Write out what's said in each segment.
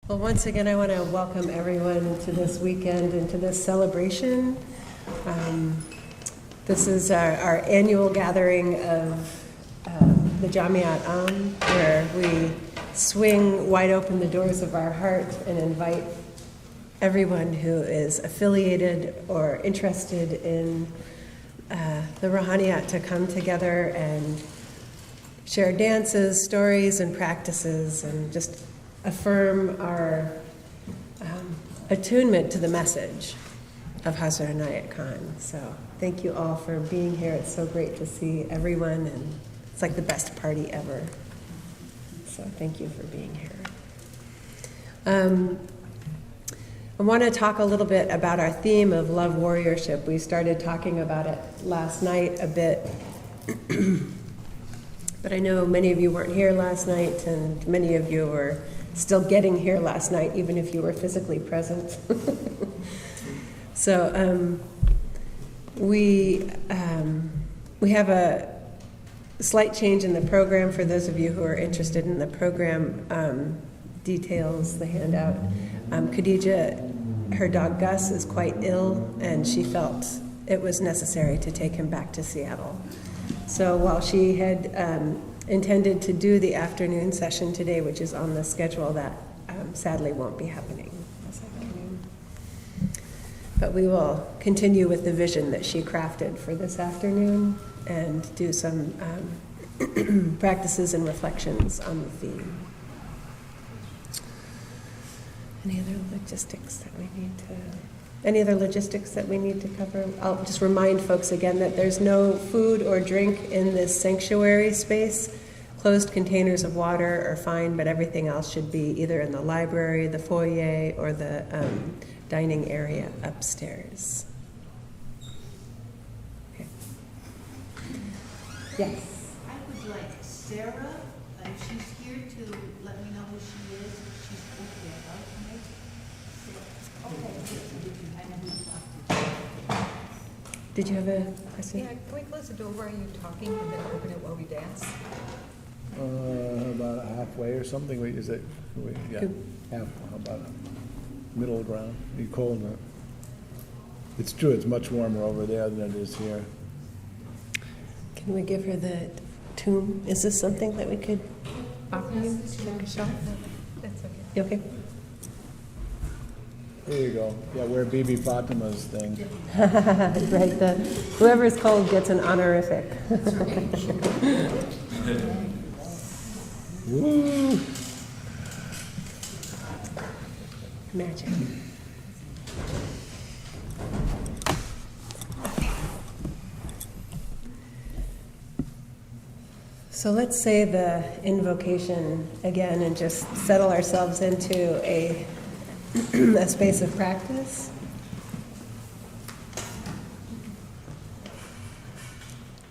Well, once again, I want to welcome everyone to this weekend and to this celebration. This is our annual gathering of the Jamiat, where we swing wide open the doors of our heart and invite everyone who is affiliated or interested in the Ruhaniat to come together and share dances, stories, and practices, and just affirm our attunement to the message of Hazrat Inayat Khan. So thank you all for being here. It's so great to see everyone, and it's like the best party ever. So thank you for being here. I want to talk a little bit about our theme of love warriorship. We started talking about it last night a bit. But I know many of you weren't here last night, and many of you were still getting here last night, even if you were physically present. So we have a slight change in the program for those of you who are interested in the program details, the handout. Khadija, her dog Gus, is quite ill, and she felt it was necessary to take him back to Seattle. So while she had intended to do the afternoon session today, which is on the schedule, that sadly won't be happening this afternoon. But we will continue with the vision that she crafted for this afternoon and do some practices and reflections on the theme. Any other logistics that we need to cover? I'll just remind folks again that there's no food or drink in this sanctuary space. Closed containers of water are fine, but everything else should be either in the library, the foyer, or the dining area upstairs. Okay. Yes? I would like Sarah, if she's here, to let me know who she is, if she's okay about tonight. Okay. I know who to talk to. Did you have a question? Yeah, can we close the door while you're talking and then open it while we dance? About halfway or something. Is it? Yeah, half. About middle ground. You cold? It's true. It's much warmer over there than it is here. Can we give her the tomb? Is this something that we could offer you? Take a shot? That's okay. You okay? There you go. Yeah, wear Bibi Fatima's thing. Right. Whoever's cold gets an honorific. Woo! Magic. So let's say the invocation again and just settle ourselves into a space of practice.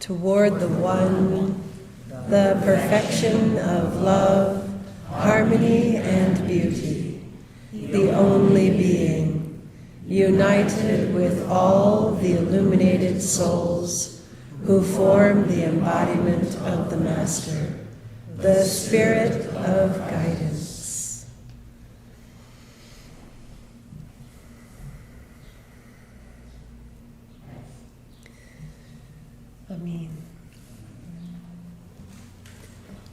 Toward the one, the perfection of love, harmony, and beauty, the only being, united with all the illuminated souls who form the embodiment of the Master, the Spirit of guidance. Amen.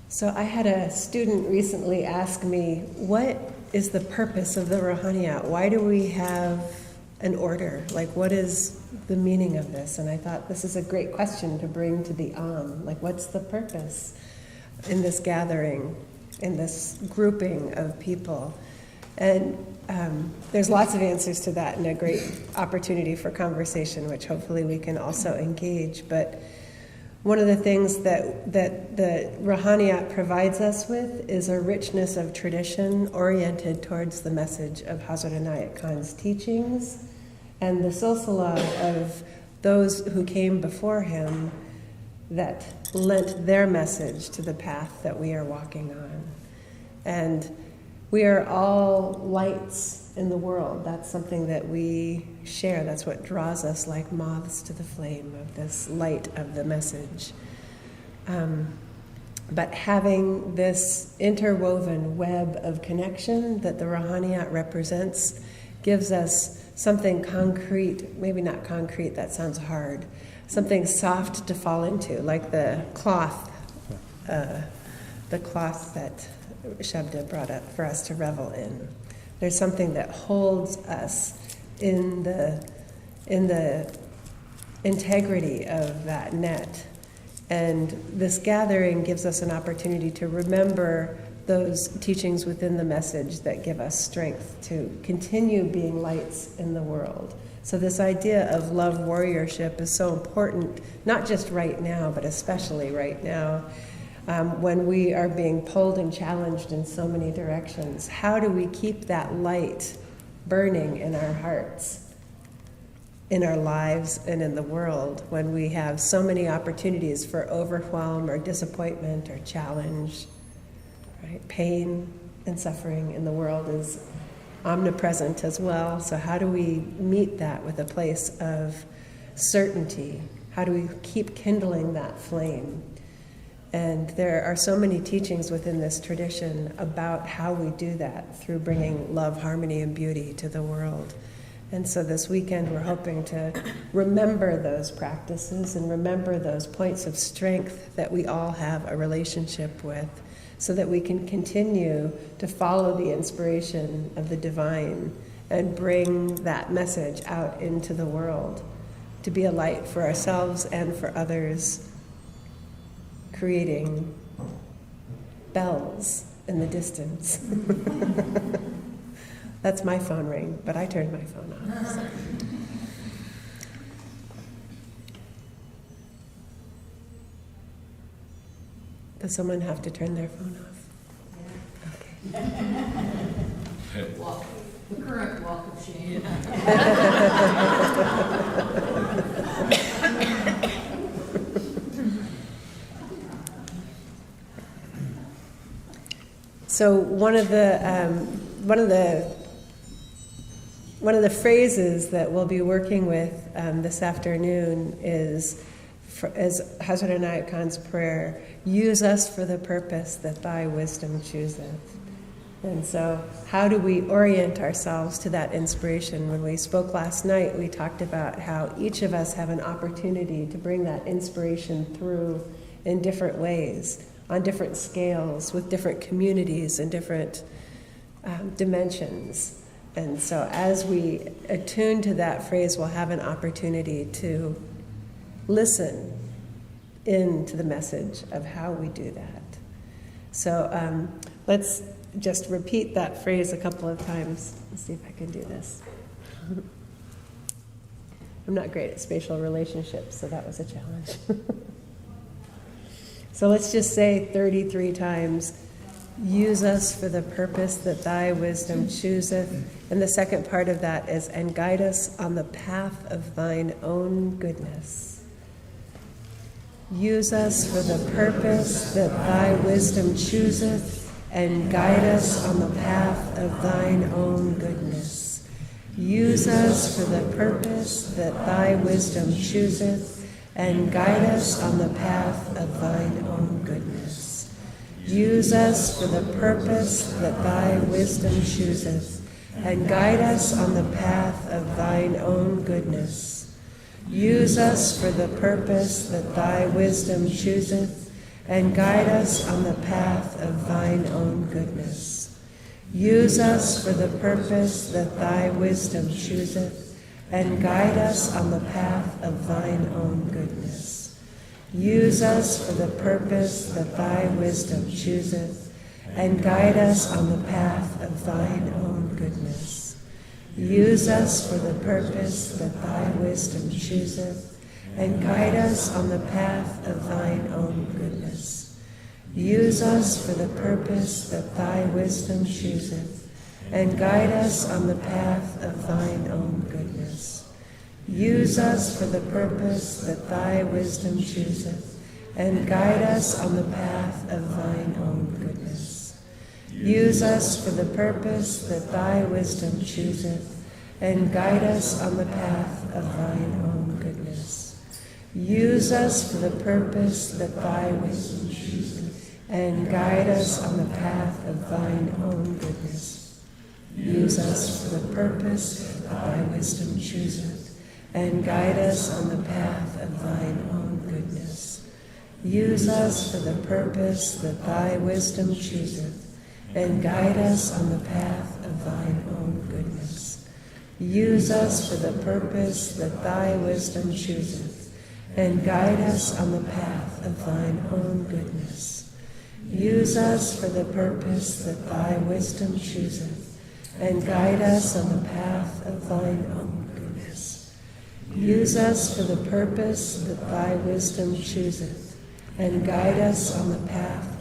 So I had a student recently ask me, what is the purpose of the Ruhaniat? Why do we have an order? Like, what is the meaning of this? And I thought this is a great question to bring to the Like, what's the purpose in this gathering, in this grouping of people? And there's lots of answers to that and a great opportunity for conversation, which hopefully we can also engage. But one of the things that the Ruhaniat provides us with is a richness of tradition oriented towards the message of Hazrat Inayat Khan's teachings and the silsila of those who came before him that lent their message to the path that we are walking on. And we are all lights in the world. That's something that we share. That's what draws us like moths to the flame of this light of the message. But having this interwoven web of connection that the Ruhaniat represents gives us something concrete, maybe not concrete, that sounds hard, something soft to fall into, like the cloth that Shabda brought up for us to revel in. There's something that holds us in the integrity of that net. And this gathering gives us an opportunity to remember those teachings within the message that give us strength to continue being lights in the world. So this idea of love warriorship is so important, not just right now, but especially right now, when we are being pulled and challenged in so many directions. How do we keep that light burning in our hearts, in our lives, and in the world when we have so many opportunities for overwhelm or disappointment or challenge, right? Pain and suffering in the world is omnipresent as well. So how do we meet that with a place of certainty? How do we keep kindling that flame? And there are so many teachings within this tradition about how we do that through bringing love, harmony, and beauty to the world. And so this weekend we're hoping to remember those practices and remember those points of strength that we all have a relationship with, so that we can continue to follow the inspiration of the divine and bring that message out into the world, to be a light for ourselves and for others, creating bells in the distance. That's my phone ring, but I turned my phone off. So. Does someone have to turn their phone off? Okay. The current walk of shame. So one of the phrases that we'll be working with this afternoon is, as Hazrat Inayat Khan's prayer, "Use us for the purpose that thy wisdom chooseth." And so how do we orient ourselves to that inspiration? When we spoke last night, we talked about how each of us have an opportunity to bring that inspiration through in different ways, on different scales, with different communities and different dimensions. And so as we attune to that phrase, we'll have an opportunity to listen into the message of how we do that. So let's just repeat that phrase a couple of times. Let's see if I can do this. I'm not great at spatial relationships, so that was a challenge. So let's just say 33 times, "Use us for the purpose that thy wisdom chooseth." And the second part of that is, "And guide us on the path of thine own goodness." Use us for the purpose that thy wisdom chooseth, and guide us on the path of thine own goodness. Use us for the purpose that thy wisdom chooseth, and guide us on the path of thine own goodness. Use us for the purpose that thy wisdom chooseth, and guide us on the path of thine own goodness. Use us for the purpose that thy wisdom chooseth, and guide us on the path of thine own goodness. Use us for the purpose that thy wisdom chooseth, and guide us on the path of thine own goodness. Use us for the purpose that thy wisdom chooseth, and guide us on the path of thine own goodness. Use us for the purpose that thy wisdom chooseth, and guide us on the path of thine own goodness. Use us for the purpose that thy wisdom chooseth, and guide us on the path of thine own goodness. Use us for the purpose that thy wisdom chooseth, and guide us on the path of thine own goodness. Use us for the purpose that thy wisdom chooseth, and guide us on the path of thine own goodness. Use us for the purpose that thy wisdom chooseth, and guide us on the path of thine own goodness. Use us for the purpose that thy wisdom chooseth, and guide us on the path of thine own goodness. Use us for the purpose that thy wisdom chooseth, and guide us on the path of thine own goodness. Use us for the purpose that thy wisdom chooseth, and guide us on the path of thine own goodness. Use us for the purpose that thy wisdom chooseth, and guide us on the path of thine own goodness. Use us for the purpose that thy wisdom chooseth, and guide us on the path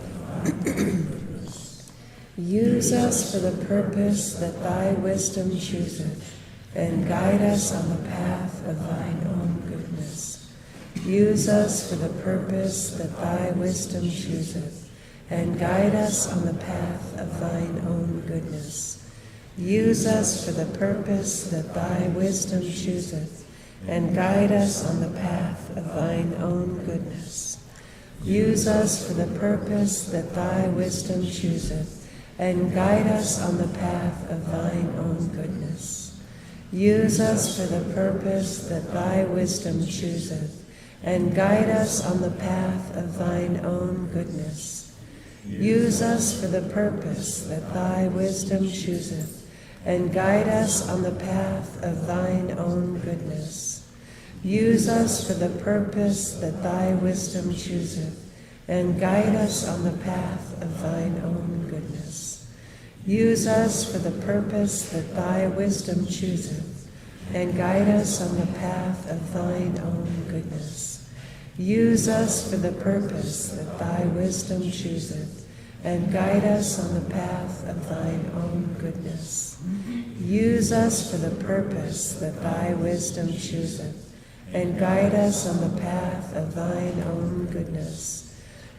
of thine own goodness. Use us for the purpose that thy wisdom chooseth, and guide us on the path of thine own goodness. Use us for the purpose that thy wisdom chooseth, and guide us on the path of thine own goodness. Use us for the purpose that thy wisdom chooseth, and guide us on the path of thine own goodness. Use us for the purpose that thy wisdom chooseth, and guide us on the path of thine own goodness. Use us for the purpose that thy wisdom chooseth, and guide us on the path of thine own goodness. Use us for the purpose that thy wisdom chooseth, and guide us on the path of thine own goodness. Use us for the purpose that thy wisdom chooseth, and guide us on the path of thine own goodness. Use us for the purpose that thy wisdom chooseth, and guide us on the path of thine own goodness. Use us for the purpose that thy wisdom chooseth, and guide us on the path of thine own goodness. Use us for the purpose that thy wisdom chooseth, and guide us on the path of thine own goodness.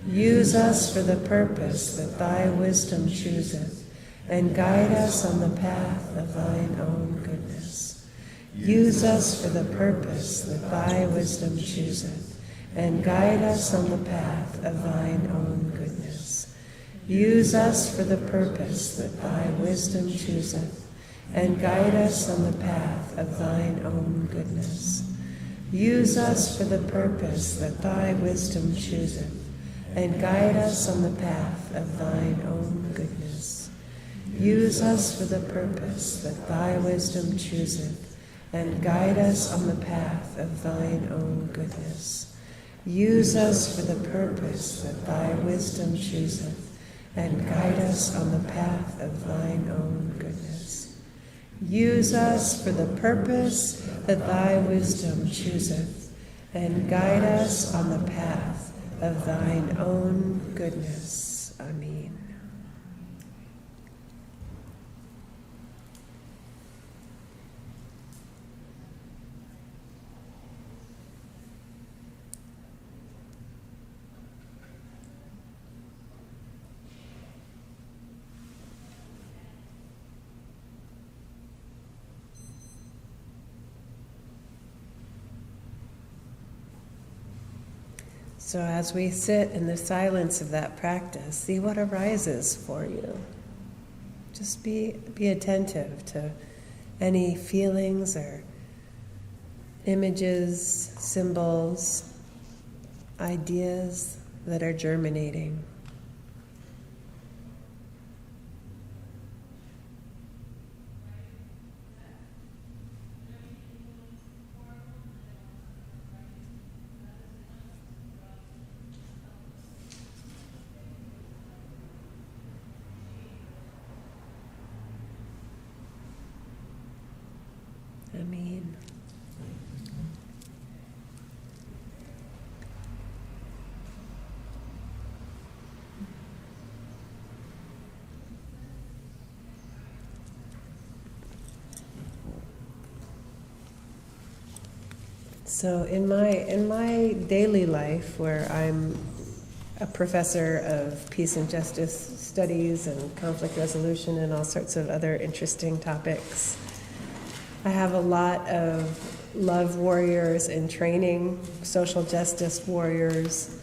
Use us for the purpose that thy wisdom chooseth, and guide us on the path of thine own goodness. Use us for the purpose that thy wisdom chooseth, and guide us on the path of thine own goodness. Use us for the purpose that thy wisdom chooseth, and guide us on the path of thine own goodness. Use us for the purpose that thy wisdom chooseth, and guide us on the path of thine own goodness. Use us for the purpose that thy wisdom chooseth, and guide us on the path of thine own goodness. Use us for the purpose that thy wisdom chooseth, and guide us on the path of thine own goodness. Use us for the purpose that thy wisdom chooseth, and guide us on the path of thine own goodness. Amen. So as we sit in the silence of that practice, see what arises for you. Just be attentive to any feelings or images, symbols, ideas that are germinating. Amen. So in my daily life, where I'm a professor of peace and justice studies and conflict resolution and all sorts of other interesting topics, I have a lot of love warriors in training, social justice warriors,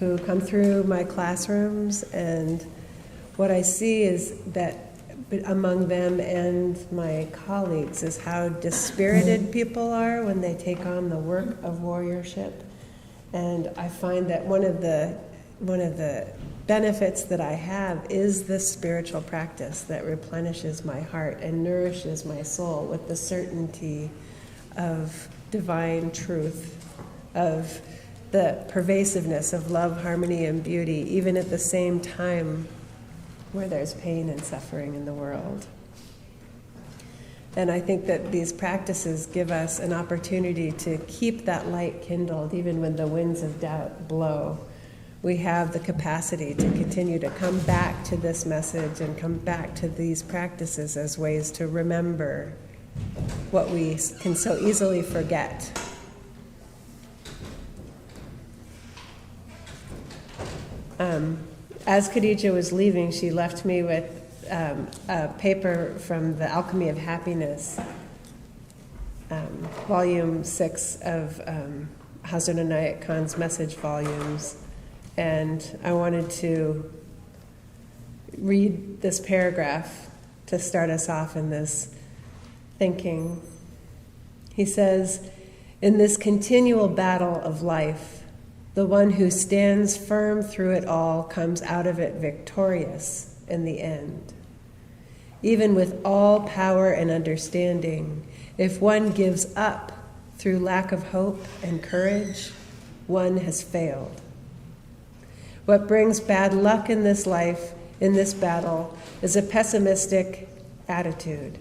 who come through my classrooms, and what I see is that among them and my colleagues is how dispirited people are when they take on the work of warriorship. And I find that one of the benefits that I have is this spiritual practice that replenishes my heart and nourishes my soul with the certainty of divine truth, of the pervasiveness of love, harmony, and beauty, even at the same time where there's pain and suffering in the world. And I think that these practices give us an opportunity to keep that light kindled even when the winds of doubt blow. We have the capacity to continue to come back to this message and come back to these practices as ways to remember what we can so easily forget. As Khadija was leaving, she left me with a paper from The Alchemy of Happiness, volume 6 of Hazrat Inayat Khan's message volumes. And I wanted to read this paragraph to start us off in this thinking. He says, "In this continual battle of life, the one who stands firm through it all comes out of it victorious in the end. Even with all power and understanding, if one gives up through lack of hope and courage, one has failed. What brings bad luck in this life, in this battle, is a pessimistic attitude.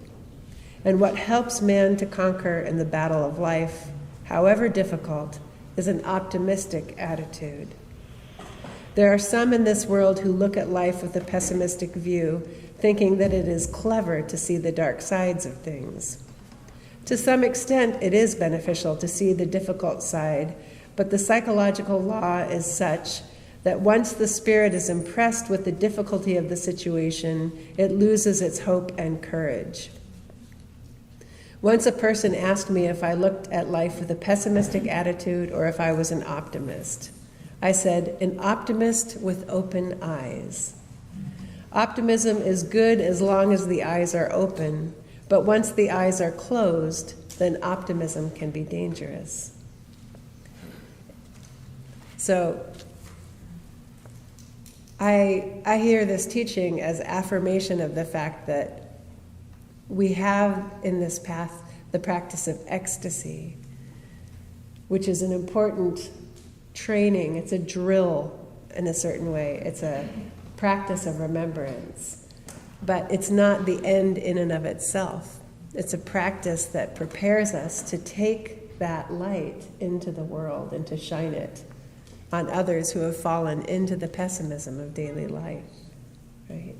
And what helps man to conquer in the battle of life, however difficult, is an optimistic attitude. There are some in this world who look at life with a pessimistic view, thinking that it is clever to see the dark sides of things. To some extent, it is beneficial to see the difficult side, but the psychological law is such that once the spirit is impressed with the difficulty of the situation, it loses its hope and courage. Once a person asked me if I looked at life with a pessimistic attitude or if I was an optimist. I said, an optimist with open eyes. Optimism is good as long as the eyes are open, but once the eyes are closed, then optimism can be dangerous. So I hear this teaching as affirmation of the fact that we have in this path the practice of ecstasy, which is an important training. It's a drill in a certain way. It's a practice of remembrance. But it's not the end in and of itself. It's a practice that prepares us to take that light into the world and to shine it on others who have fallen into the pessimism of daily life, right?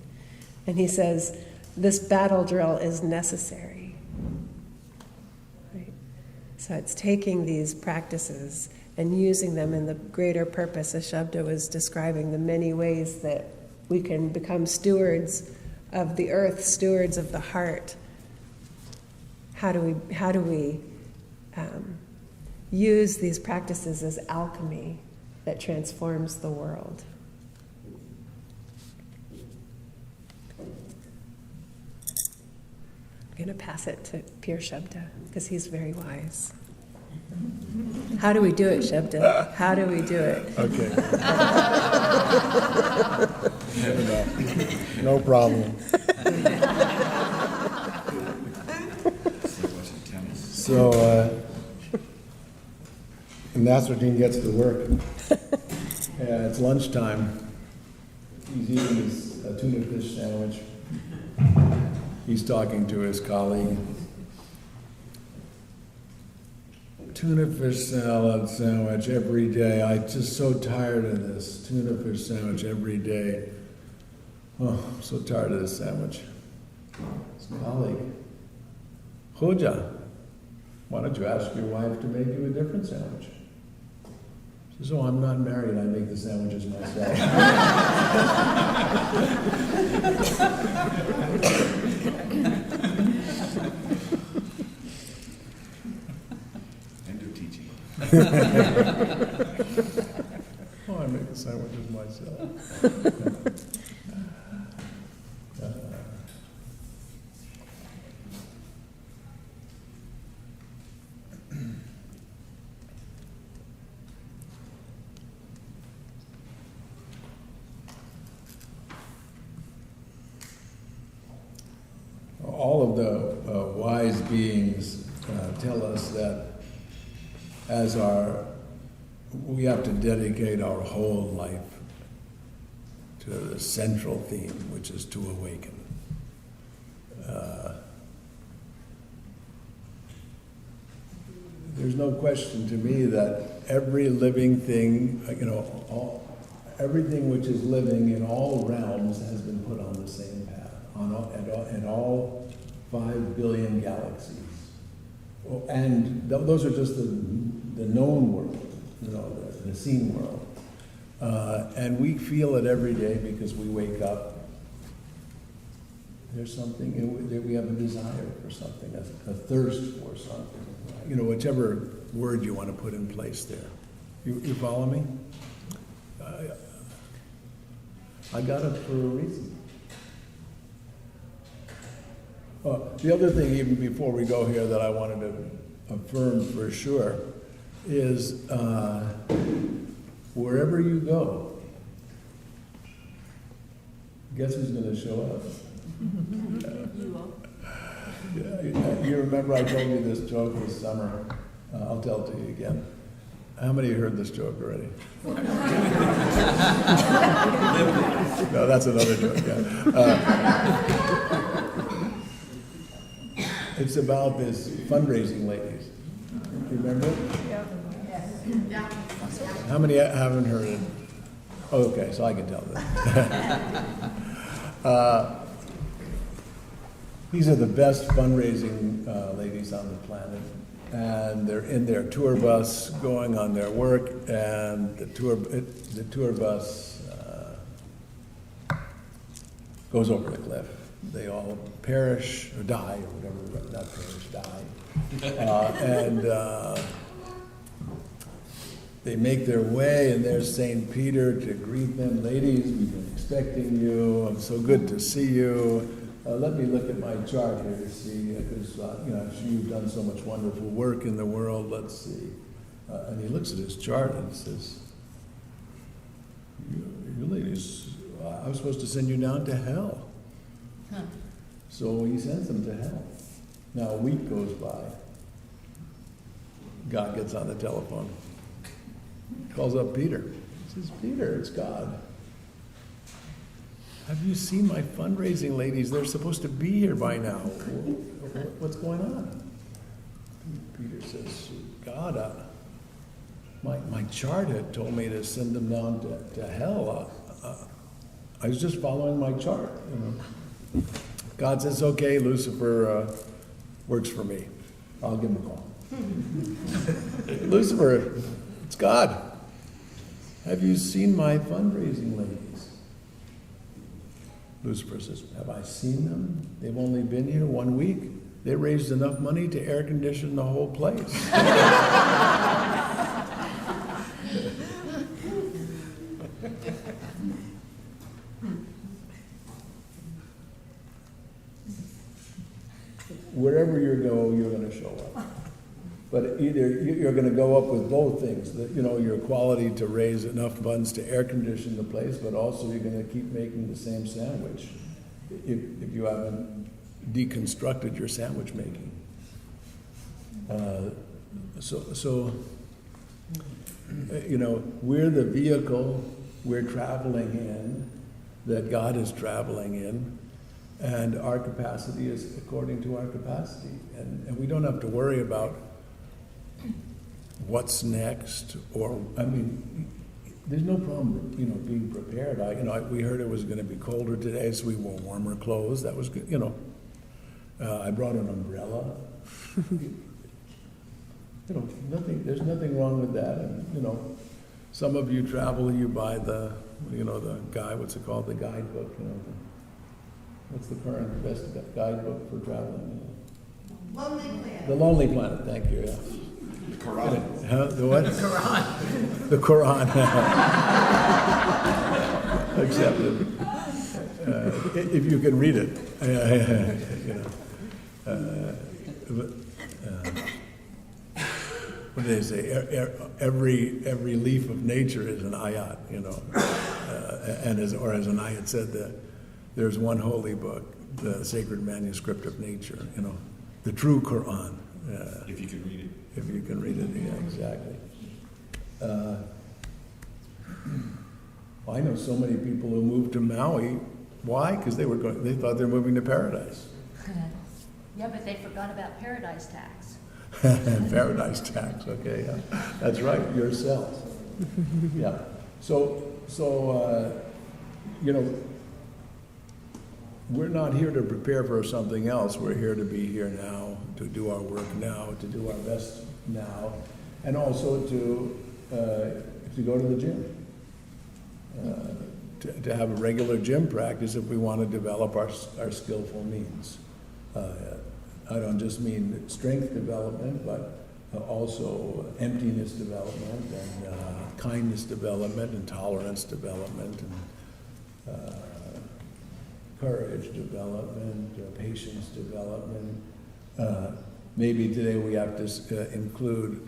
And he says, this battle drill is necessary, right? So it's taking these practices and using them in the greater purpose, as Shabda was describing, the many ways that we can become stewards of the earth, stewards of the heart. How do we use these practices as alchemy that transforms the world? I'm going to pass it to Pir Shabda, because he's very wise. How do we do it, Shabda? How do we do it? Okay. No problem. So, and Nasruddin gets to work. And it's lunchtime. He's eating his tuna fish sandwich. He's talking to his colleague. Tuna fish salad sandwich every day. I'm just so tired of this. Tuna fish sandwich every day. Oh, I'm so tired of this sandwich. His colleague, Khuja, why don't you ask your wife to make you a different sandwich? She says, oh, I'm not married. I make the sandwiches myself. Oh, I make the sandwiches myself. All of the wise beings tell us that we have to dedicate our whole life to the central theme, which is to awaken. There's no question to me that every living thing, everything which is living in all realms has been put on the same path, in all 5 billion galaxies. And those are just the known world, the seen world. And we feel it every day because we wake up. There's something, we have a desire for something, a thirst for something. Whichever word you want to put in place there. You follow me? I got it for a reason. The other thing, even before we go here, that I wanted to affirm for sure is wherever you go, guess who's going to show up? You remember I told you this joke this summer. I'll tell it to you again. How many of you heard this joke already? No, that's another joke. Yeah. It's about this fundraising ladies. You remember it? Yeah. How many haven't heard it? Okay, so I can tell them. These are the best fundraising ladies on the planet, and they're in their tour bus going on their work, and the tour bus goes over the cliff. They all perish or die or whatever, not perish, die. And they make their way, and there's St. Peter to greet them. Ladies, we've been expecting you. I'm so good to see you. Let me look at my chart here to see, because you've done so much wonderful work in the world. Let's see. And he looks at his chart and says, you ladies, I was supposed to send you down to hell. Huh. So he sends them to hell. Now a week goes by. God gets on the telephone. Calls up Peter. He says, Peter, it's God. Have you seen my fundraising ladies? They're supposed to be here by now. What's going on? Peter says, God, my chart had told me to send them down to hell. I was just following my chart. God says, okay, Lucifer works for me. I'll give him a call. Lucifer, it's God. Have you seen my fundraising ladies? Lucifer says, have I seen them? They've only been here 1 week. They raised enough money to air condition the whole place. Wherever you go, you're going to show up. But either you're going to go up with both things, your quality to raise enough funds to air condition the place, but also you're going to keep making the same sandwich if you haven't deconstructed your sandwich making. We're the vehicle we're traveling in, that God is traveling in, and our capacity is according to our capacity. And we don't have to worry about what's next, there's no problem, being prepared. We heard it was going to be colder today, so we wore warmer clothes. That was good, I brought an umbrella. There's nothing wrong with that. And, some of you travel, you buy the guide, what's it called, the guidebook, what's the current best guidebook for traveling? Lonely Planet. The Lonely Planet, thank you, yeah. Quran. Huh? The what? The Quran. Accepted. If you can read it. You know. What do they say? Every leaf of nature is an ayat, you know. And as an ayat said, that there's one holy book, the sacred manuscript of nature, you know, the true Quran. If you can read it. If you can read it, yeah, exactly. I know so many people who moved to Maui. Why? Because they thought they were moving to paradise. Yeah, but they forgot about paradise tax. Paradise tax, okay, yeah. That's right, yourself. Yeah. So, you know, we're not here to prepare for something else. We're here to be here now, to do our work now, to do our best now, and also to go to the gym. To have a regular gym practice if we want to develop our skillful means. I don't just mean strength development, but also emptiness development and kindness development and tolerance development and courage development, patience development. Maybe today we have to include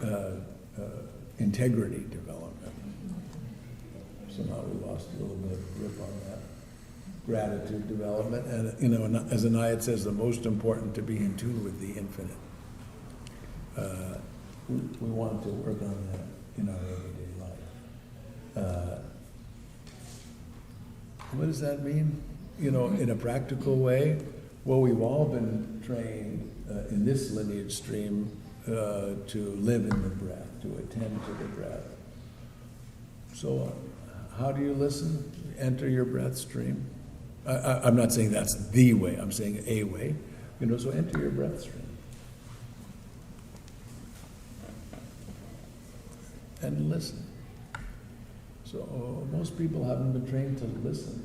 integrity development. Somehow we lost a little bit of grip on that. Gratitude development, and you know, as Anayat says, the most important to be in tune with the infinite. We want to work on that in our everyday life. What does that mean? You know, in a practical way, well, we've all been trained in this lineage stream to live in the breath, to attend to the breath. So, how do you listen? Enter your breath stream. I'm not saying that's the way, I'm saying a way. You know, so enter your breath stream. And listen. So most people haven't been trained to listen.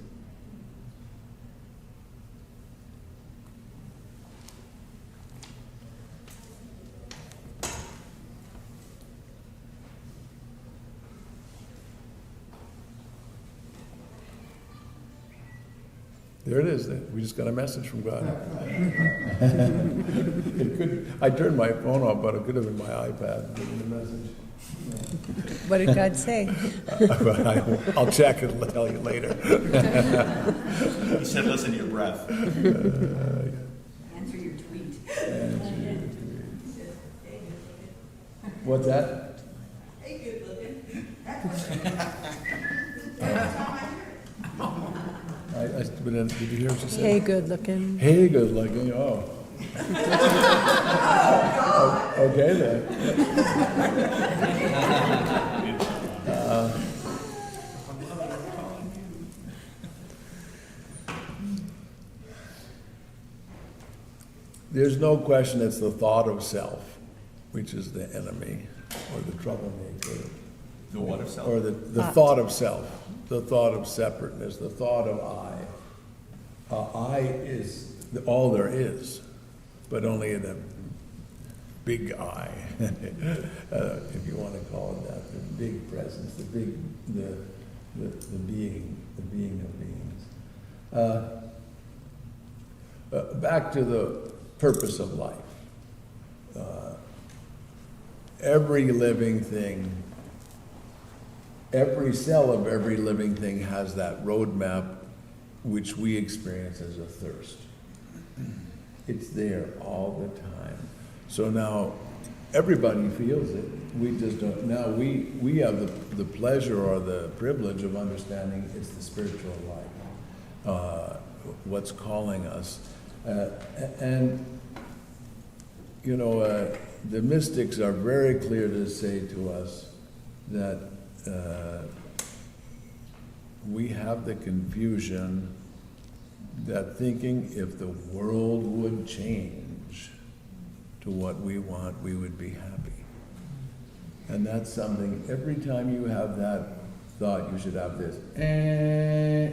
There it is. We just got a message from God. I turned my phone off, but it could have been my iPad giving the message. What did God say? I'll check and tell you later. He said, listen to your breath. Answer your tweet. What's that? Hey, good looking. Did you hear what she said? Hey, good looking. Hey, good looking. Oh. Okay then. There's no question it's the thought of self, which is the enemy or the troublemaker. The what of self? Or the thought of self, the thought of separateness, the thought of I. I is all there is, but only in a big I, if you want to call it that, the big presence, the being of beings. Back to the purpose of life. Every living thing, every cell of every living thing has that roadmap which we experience as a thirst. It's there all the time. So now everybody feels it. We just don't. Now we have the pleasure or the privilege of understanding it's the spiritual life, what's calling us. And, you know, the mystics are very clear to say to us that we have the confusion that thinking if the world would change to what we want, we would be happy. And that's something, every time you have that thought, you should have this,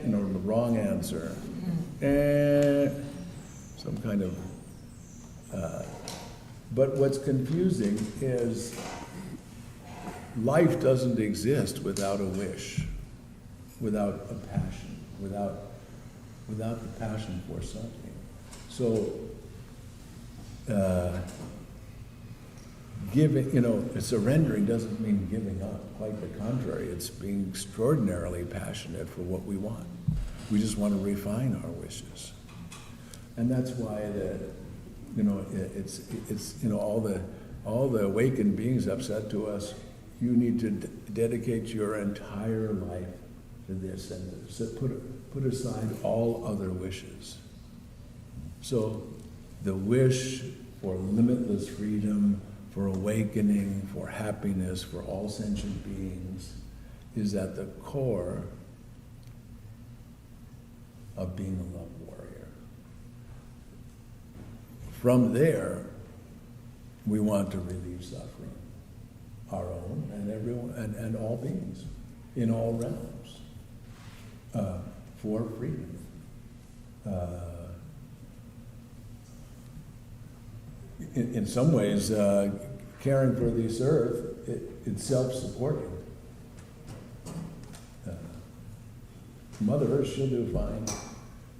you know, the wrong answer, some kind of, but what's confusing is life doesn't exist without a wish, without a passion, without the passion for something. So, surrendering doesn't mean giving up. Quite the contrary. It's being extraordinarily passionate for what we want. We just want to refine our wishes. And that's why all the awakened beings have said to us, you need to dedicate your entire life to this and put aside all other wishes. So the wish for limitless freedom, for awakening, for happiness, for all sentient beings is at the core of being a love warrior. From there, we want to relieve suffering, our own and everyone and all beings in all realms, for freedom. In some ways, caring for this earth, it's self-supporting. Mother Earth, she'll do fine.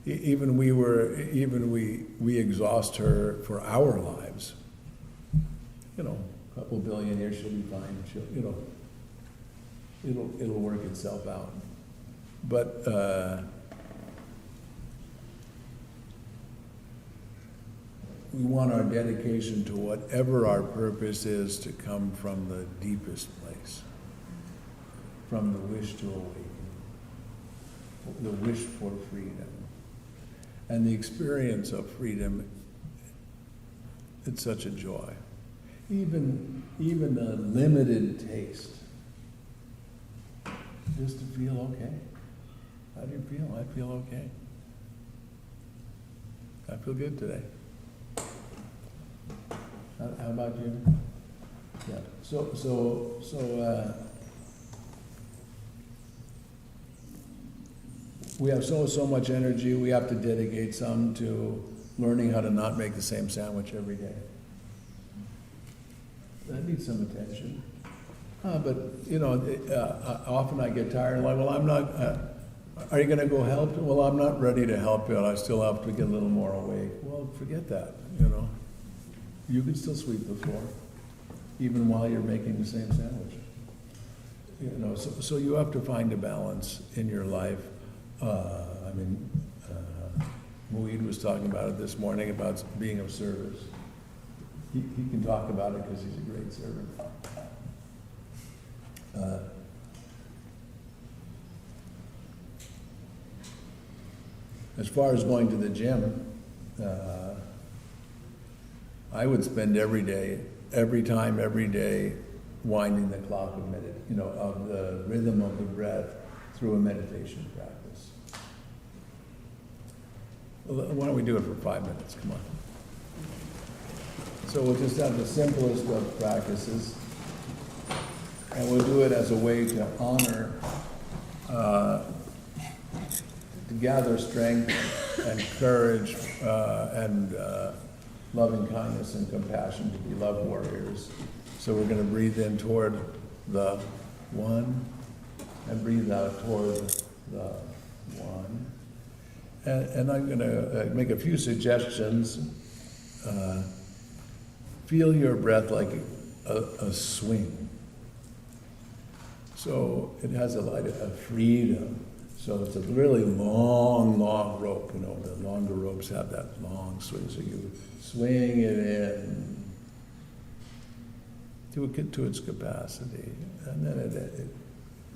Even we exhaust her for our lives. A couple billion years, she'll be fine. It'll work itself out. But we want our dedication to whatever our purpose is to come from the deepest place, from the wish to awaken, the wish for freedom. And the experience of freedom, it's such a joy. Even a limited taste, just to feel okay. How do you feel? I feel okay. I feel good today. How about you? Yeah. So we have so much energy. We have to dedicate some to learning how to not make the same sandwich every day. That needs some attention. But often I get tired. Like, well, I'm not. Are you going to go help? Well, I'm not ready to help you. I still have to get a little more awake. Well, forget that. You can still sweep the floor, even while you're making the same sandwich. So you have to find a balance in your life. Muid was talking about it this morning about being of service. He can talk about it because he's a great servant. As far as going to the gym, I would spend every day, winding the clock of of the rhythm of the breath through a meditation practice. Well, why don't we do it for 5 minutes? Come on. So we'll just have the simplest of practices, and we'll do it as a way to honor, to gather strength and courage and loving kindness and compassion, to be love warriors. So we're going to breathe in toward the one and breathe out toward the one. And I'm going to make a few suggestions. Feel your breath like a swing. So it has a light of freedom. So it's a really long rope. The longer ropes have that long swing. So you swing it in to its capacity, and then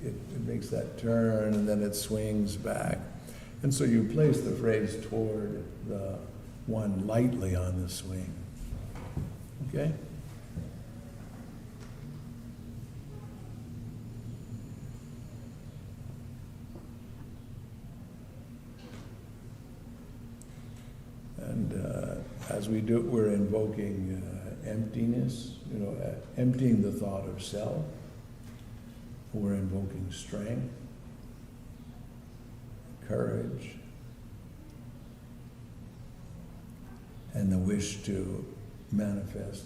it makes that turn, and then it swings back. And so you place the phrase toward the one lightly on the swing. Okay? And as we do it, we're invoking emptiness, emptying the thought of self. We're invoking strength, courage, and the wish to manifest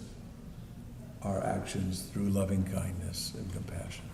our actions through loving kindness and compassion.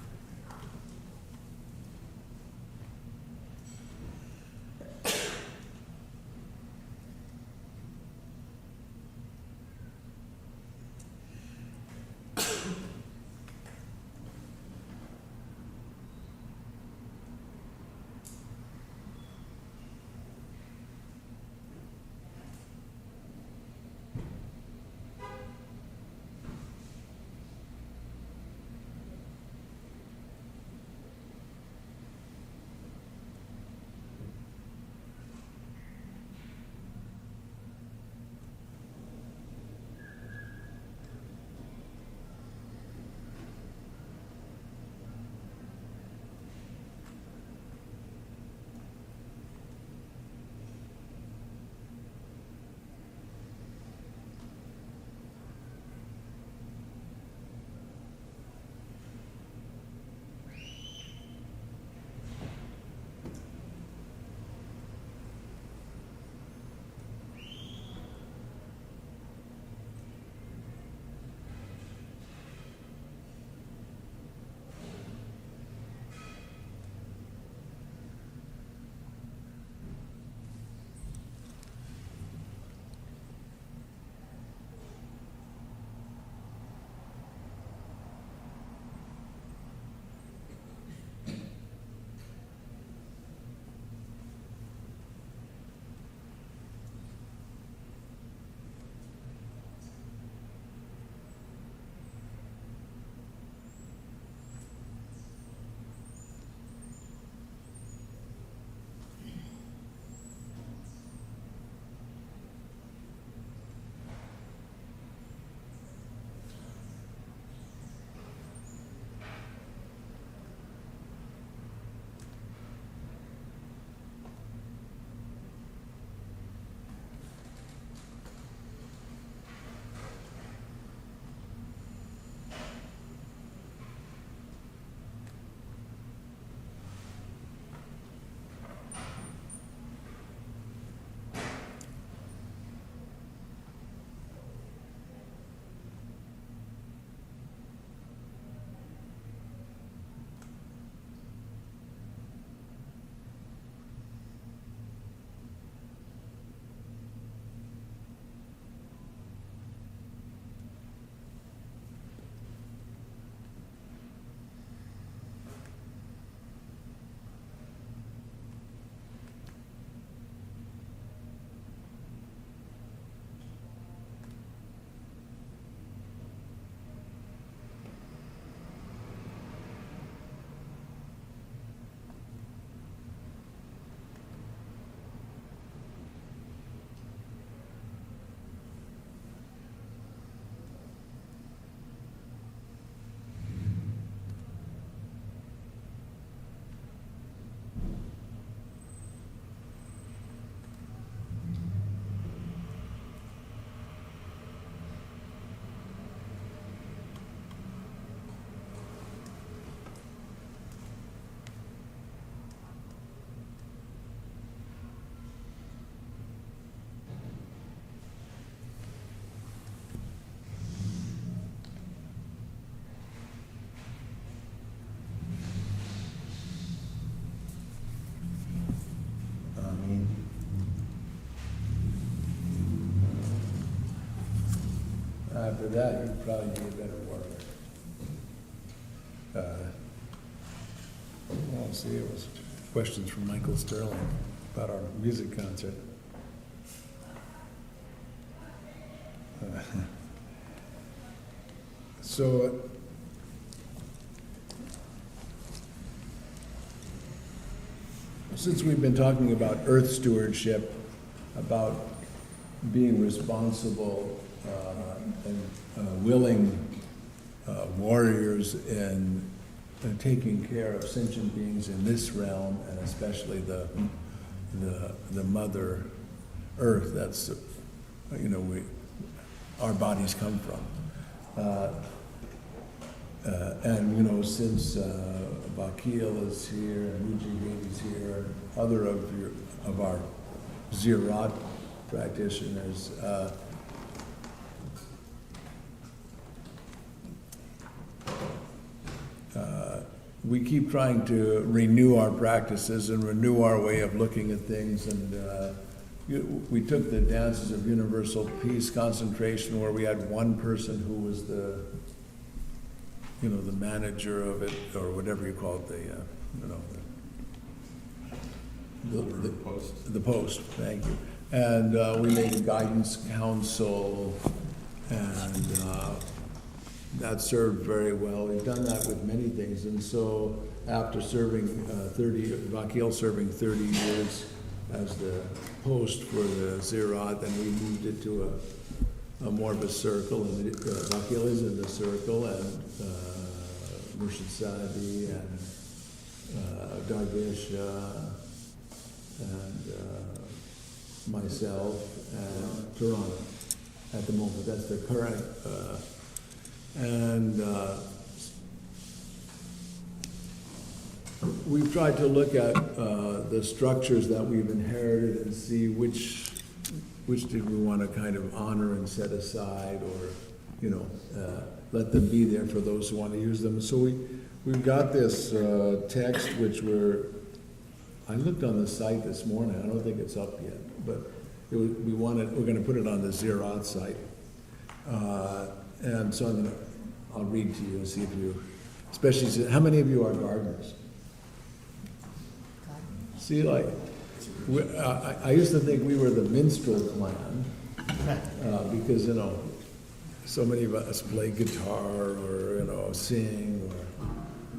After that, you'd probably be a better worker. Well, see, it was questions from Michael Sterling about our music concert. So, since we've been talking about earth stewardship, about being responsible and willing warriors in taking care of sentient beings in this realm, and especially the Mother Earth, that's our bodies come from. And since Vakil is here and Mujahid is here, and other of our Ziyarat practitioners, we keep trying to renew our practices and renew our way of looking at things. And we took the Dances of Universal Peace concentration, where we had one person who was the manager of it, or whatever you call it, the Post. the post, thank you. And we made a guidance council, and that served very well. We've done that with many things, and so after serving Vakil serving 30 years as the post for the Ziyarat, then we moved it to a more of a circle, and Vakil is in the circle, and Murshid Saadi, and Darvish, and myself, and Toronto at the moment. That's the current, and we've tried to look at the structures that we've inherited and see which did we want to kind of honor and set aside, or let them be there for those who want to use them. So we've got this text which I looked on the site this morning. I don't think it's up yet, but we're going to put it on the Ziyarat site. And so I'll read to you and see if you, especially, how many of you are gardeners? See, like, I used to think we were the minstrel clan, because, so many of us play guitar or, sing,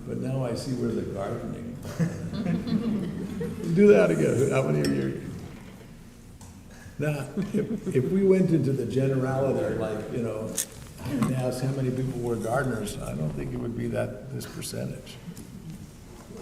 but now I see we're the gardening clan. Do that again. How many of you? Now, if we went into the generality, and asked how many people were gardeners, I don't think it would be this percentage.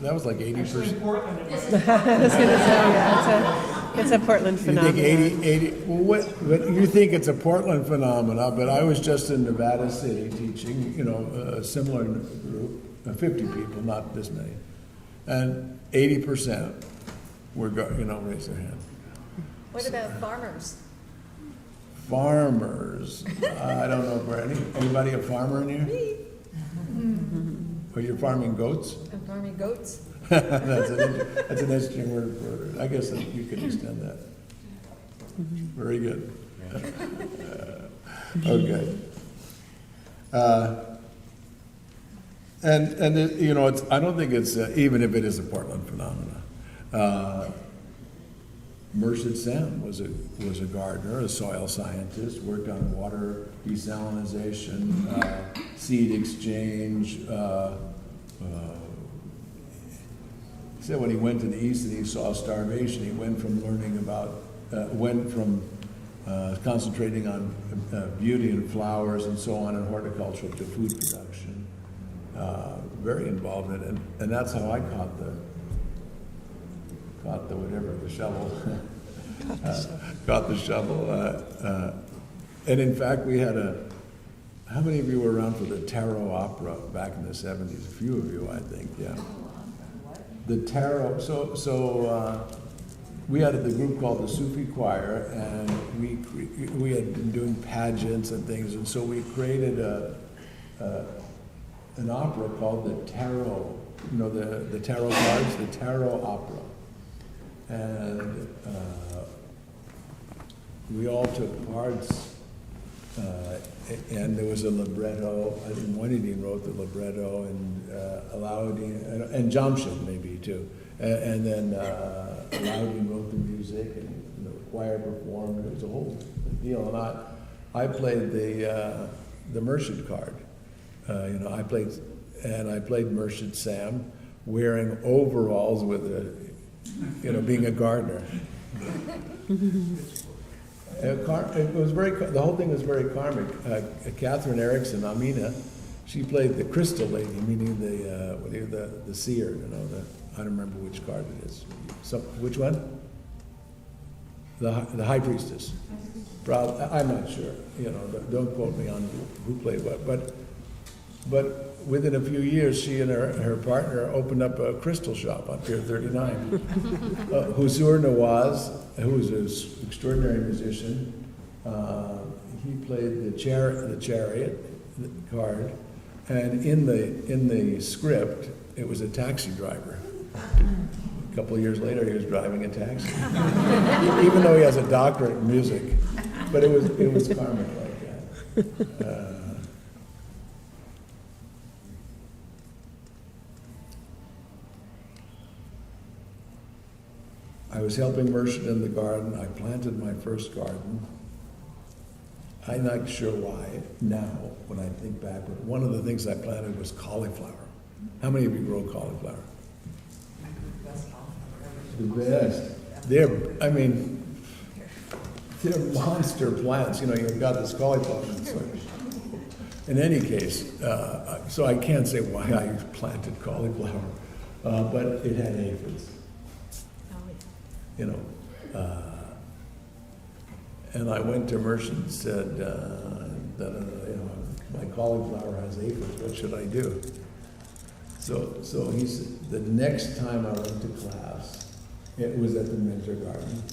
That was like 80%. I was going to say, yeah, it's a Portland You phenomenon. think 80, well, you think it's a Portland phenomena, but I was just in Nevada City teaching, a similar group, 50 people, not this many, and 80% were, raise their hand. What about farmers? Farmers, I don't know if anybody a farmer in here? Me. Or you're farming goats? I'm farming goats. That's an interesting word for it. I guess that you could extend that. Very good. Okay. And I don't think it's, even if it is a Portland phenomena. Murshid Sam was a gardener, a soil scientist, worked on water desalinization, seed exchange. He said when he went to the East and he saw starvation, he went from concentrating on beauty and flowers and so on and horticulture to food production. Very involved in it, and that's how I caught the shovel. Caught the shovel. And in fact, we had how many of you were around for the Tarot Opera back in the 70s? A few of you, I think, yeah. The Tarot, so we had the group called the Sufi Choir, and we had been doing pageants and things, and so we created an opera called the Tarot, the tarot cards, the Tarot Opera. And we all took parts, and there was a libretto. I think Moinuddin wrote the libretto, and Alauddin, and Jamshid maybe too. And then Alauddin wrote the music, and the choir performed. It was a whole deal. And I played the Murshid card. I played Murshid Sam, wearing overalls with being a gardener. It was the whole thing was very karmic. Catherine Erickson, Amina, she played the crystal lady, meaning the seer, I don't remember which card it is. Which one? The high priestess. I'm not sure, don't quote me on who played what, but within a few years, she and her partner opened up a crystal shop on Pier 39. Huzur Nawaz, who was an extraordinary musician, he played the chariot card, And in the script, it was a taxi driver. A couple of years later, he was driving a taxi, even though he has a doctorate in music. But it was karmic like that. I was helping Merchant in the garden. I planted my first garden. I'm not sure why now, when I think back, but one of the things I planted was cauliflower. How many of you grow cauliflower? The best. They're monster plants. You know, you've got this cauliflower. In any case, so I can't say why I planted cauliflower, but it had aphids. You know, and I went to Merchant and said, my cauliflower has aphids, what should I do? So he said, the next time I went to class, it was at the Mentor Garden.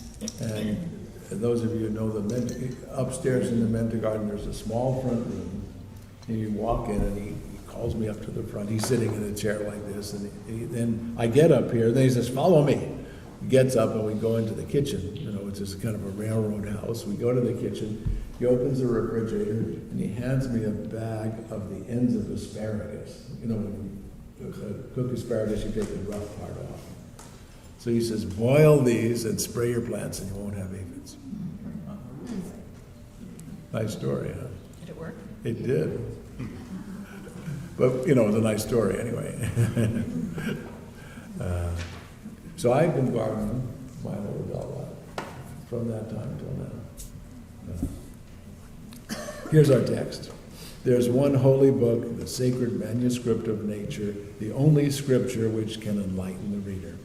And those of you who know upstairs in the Mentor Garden, there's a small front room. And you walk in and he calls me up to the front. He's sitting in a chair like this. And then I get up here, then he says, follow me. He gets up and we go into the kitchen. You know, it's just kind of a railroad house. We go to the kitchen. He opens the refrigerator and he hands me a bag of the ends of asparagus. You know, when you cook asparagus, you take the rough part off. So he says, boil these and spray your plants and you won't have aphids. Nice story, huh? Did it work? It did. But, you know, it was a nice story anyway. So I've been gardening my whole adult life, from that time till now. Here's our text. There's one holy book, the sacred manuscript of nature, the only scripture which can enlighten the reader.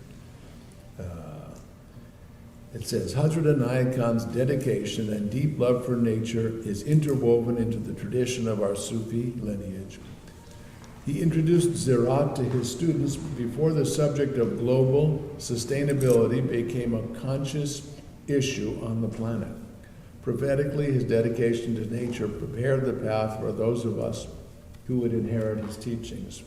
It says, Hazrat Inayat Khan's dedication and deep love for nature is interwoven into the tradition of our Sufi lineage. He introduced Ziraat to his students before the subject of global sustainability became a conscious issue on the planet. Prophetically, his dedication to nature prepared the path for those of us who would inherit his teachings.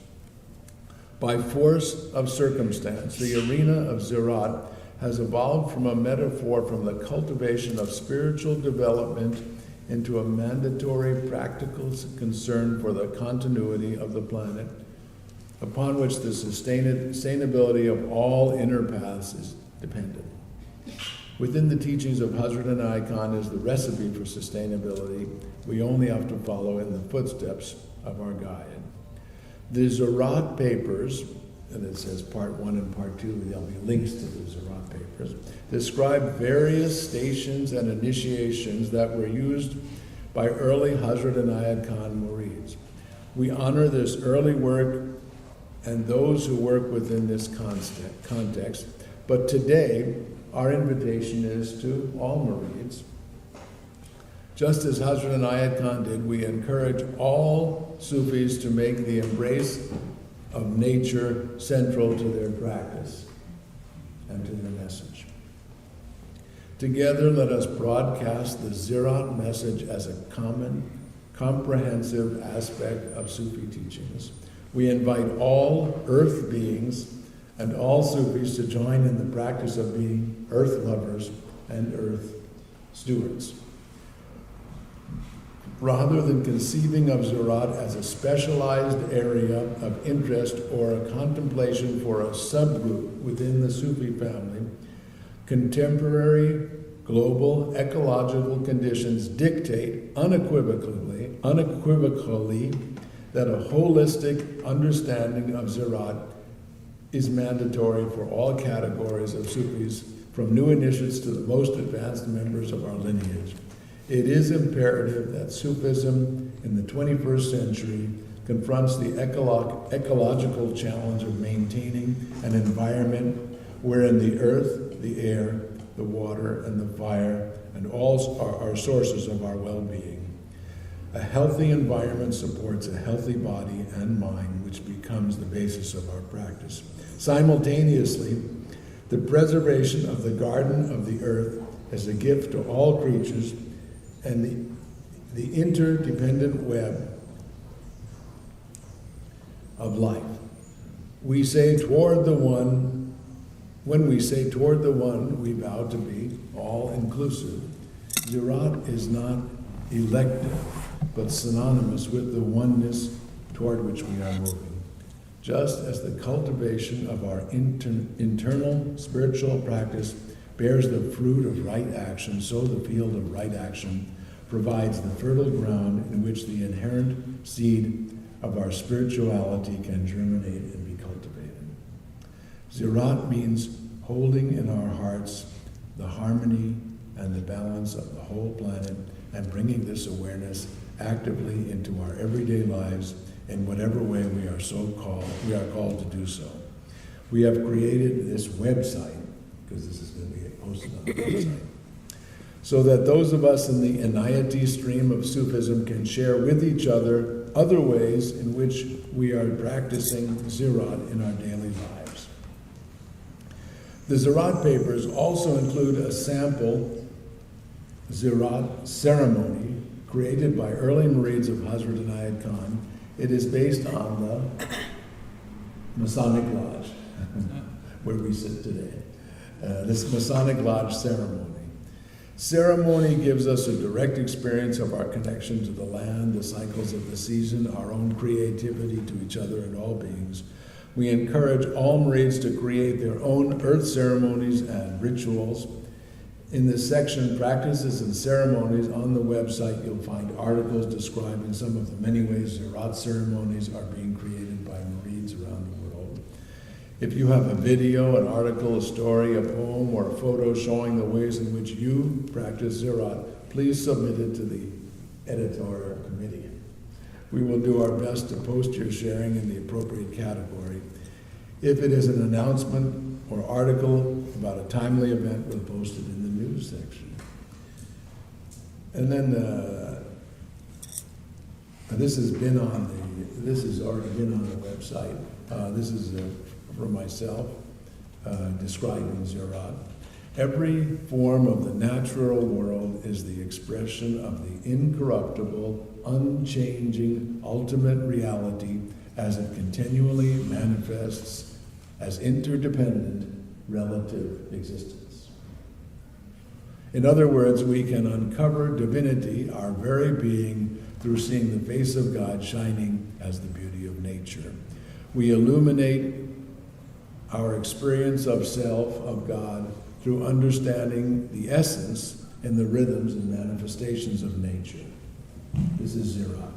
By force of circumstance, the arena of Ziraat has evolved from a metaphor from the cultivation of spiritual development into a mandatory practical concern for the continuity of the planet, upon which the sustainability of all inner paths is dependent. Within the teachings of Hazrat Inayat Khan is the recipe for sustainability. We only have to follow in the footsteps of our guide. The Ziraat papers, and it says part 1 and part 2, there'll be links to the Ziraat papers, describe various stations and initiations that were used by early Hazrat Inayat Khan murids. We honor this early work and those who work within this context, but today our invitation is to all murids. Just as Hazrat Inayat Khan did, we encourage all Sufis to make the embrace of nature central to their practice and to their message. Together, let us broadcast the Ziraat message as a common, comprehensive aspect of Sufi teachings. We invite all earth beings and all Sufis to join in the practice of being earth lovers and earth stewards. Rather than conceiving of Ziraat as a specialized area of interest or a contemplation for a subgroup within the Sufi family, contemporary global ecological conditions dictate unequivocally that a holistic understanding of Ziraat is mandatory for all categories of Sufis, from new initiates to the most advanced members of our lineage. It is imperative that Sufism in the 21st century confronts the ecological challenge of maintaining an environment wherein the earth, the air, the water, and the fire, and all are sources of our well-being. A healthy environment supports a healthy body and mind, which becomes the basis of our practice. Simultaneously, the preservation of the garden of the earth as a gift to all creatures and the interdependent web of life. We say toward the one, when we say toward the one, we vow to be all-inclusive. Zirat is not elective, but synonymous with the oneness toward which we are moving. Just as the cultivation of our internal spiritual practice bears the fruit of right action, so the field of right action provides the fertile ground in which the inherent seed of our spirituality can germinate and be cultivated. Zirat means holding in our hearts the harmony and the balance of the whole planet and bringing this awareness actively into our everyday lives in whatever way we are called to do so. We have created this website, because this is going to be posted on the website, so that those of us in the Inayati stream of Sufism can share with each other ways in which we are practicing Zirat in our daily lives. The Zirat papers also include a sample Zirat ceremony created by early Murids of Hazrat Inayat Khan. It is based on the Masonic Lodge, where we sit today. This Masonic Lodge ceremony. Ceremony gives us a direct experience of our connection to the land, the cycles of the season, our own creativity to each other and all beings. We encourage all Murids to create their own earth ceremonies and rituals. In this section, Practices and Ceremonies, on the website, you'll find articles describing some of the many ways Zirat ceremonies are being created by Murids around the world. If you have a video, an article, a story, a poem, or a photo showing the ways in which you practice Zirat, please submit it to the editorial committee. We will do our best to post your sharing in the appropriate category. If it is an announcement or article about a timely event, we'll post it in the news section. And then this has already been on the website. This is for myself, describing Zirat. Every form of the natural world is the expression of the incorruptible, unchanging, ultimate reality as it continually manifests as interdependent relative existence. In other words, we can uncover divinity, our very being, through seeing the face of God shining as the beauty of nature. We illuminate our experience of self, of God, through understanding the essence in the rhythms and manifestations of nature. This is Zirat.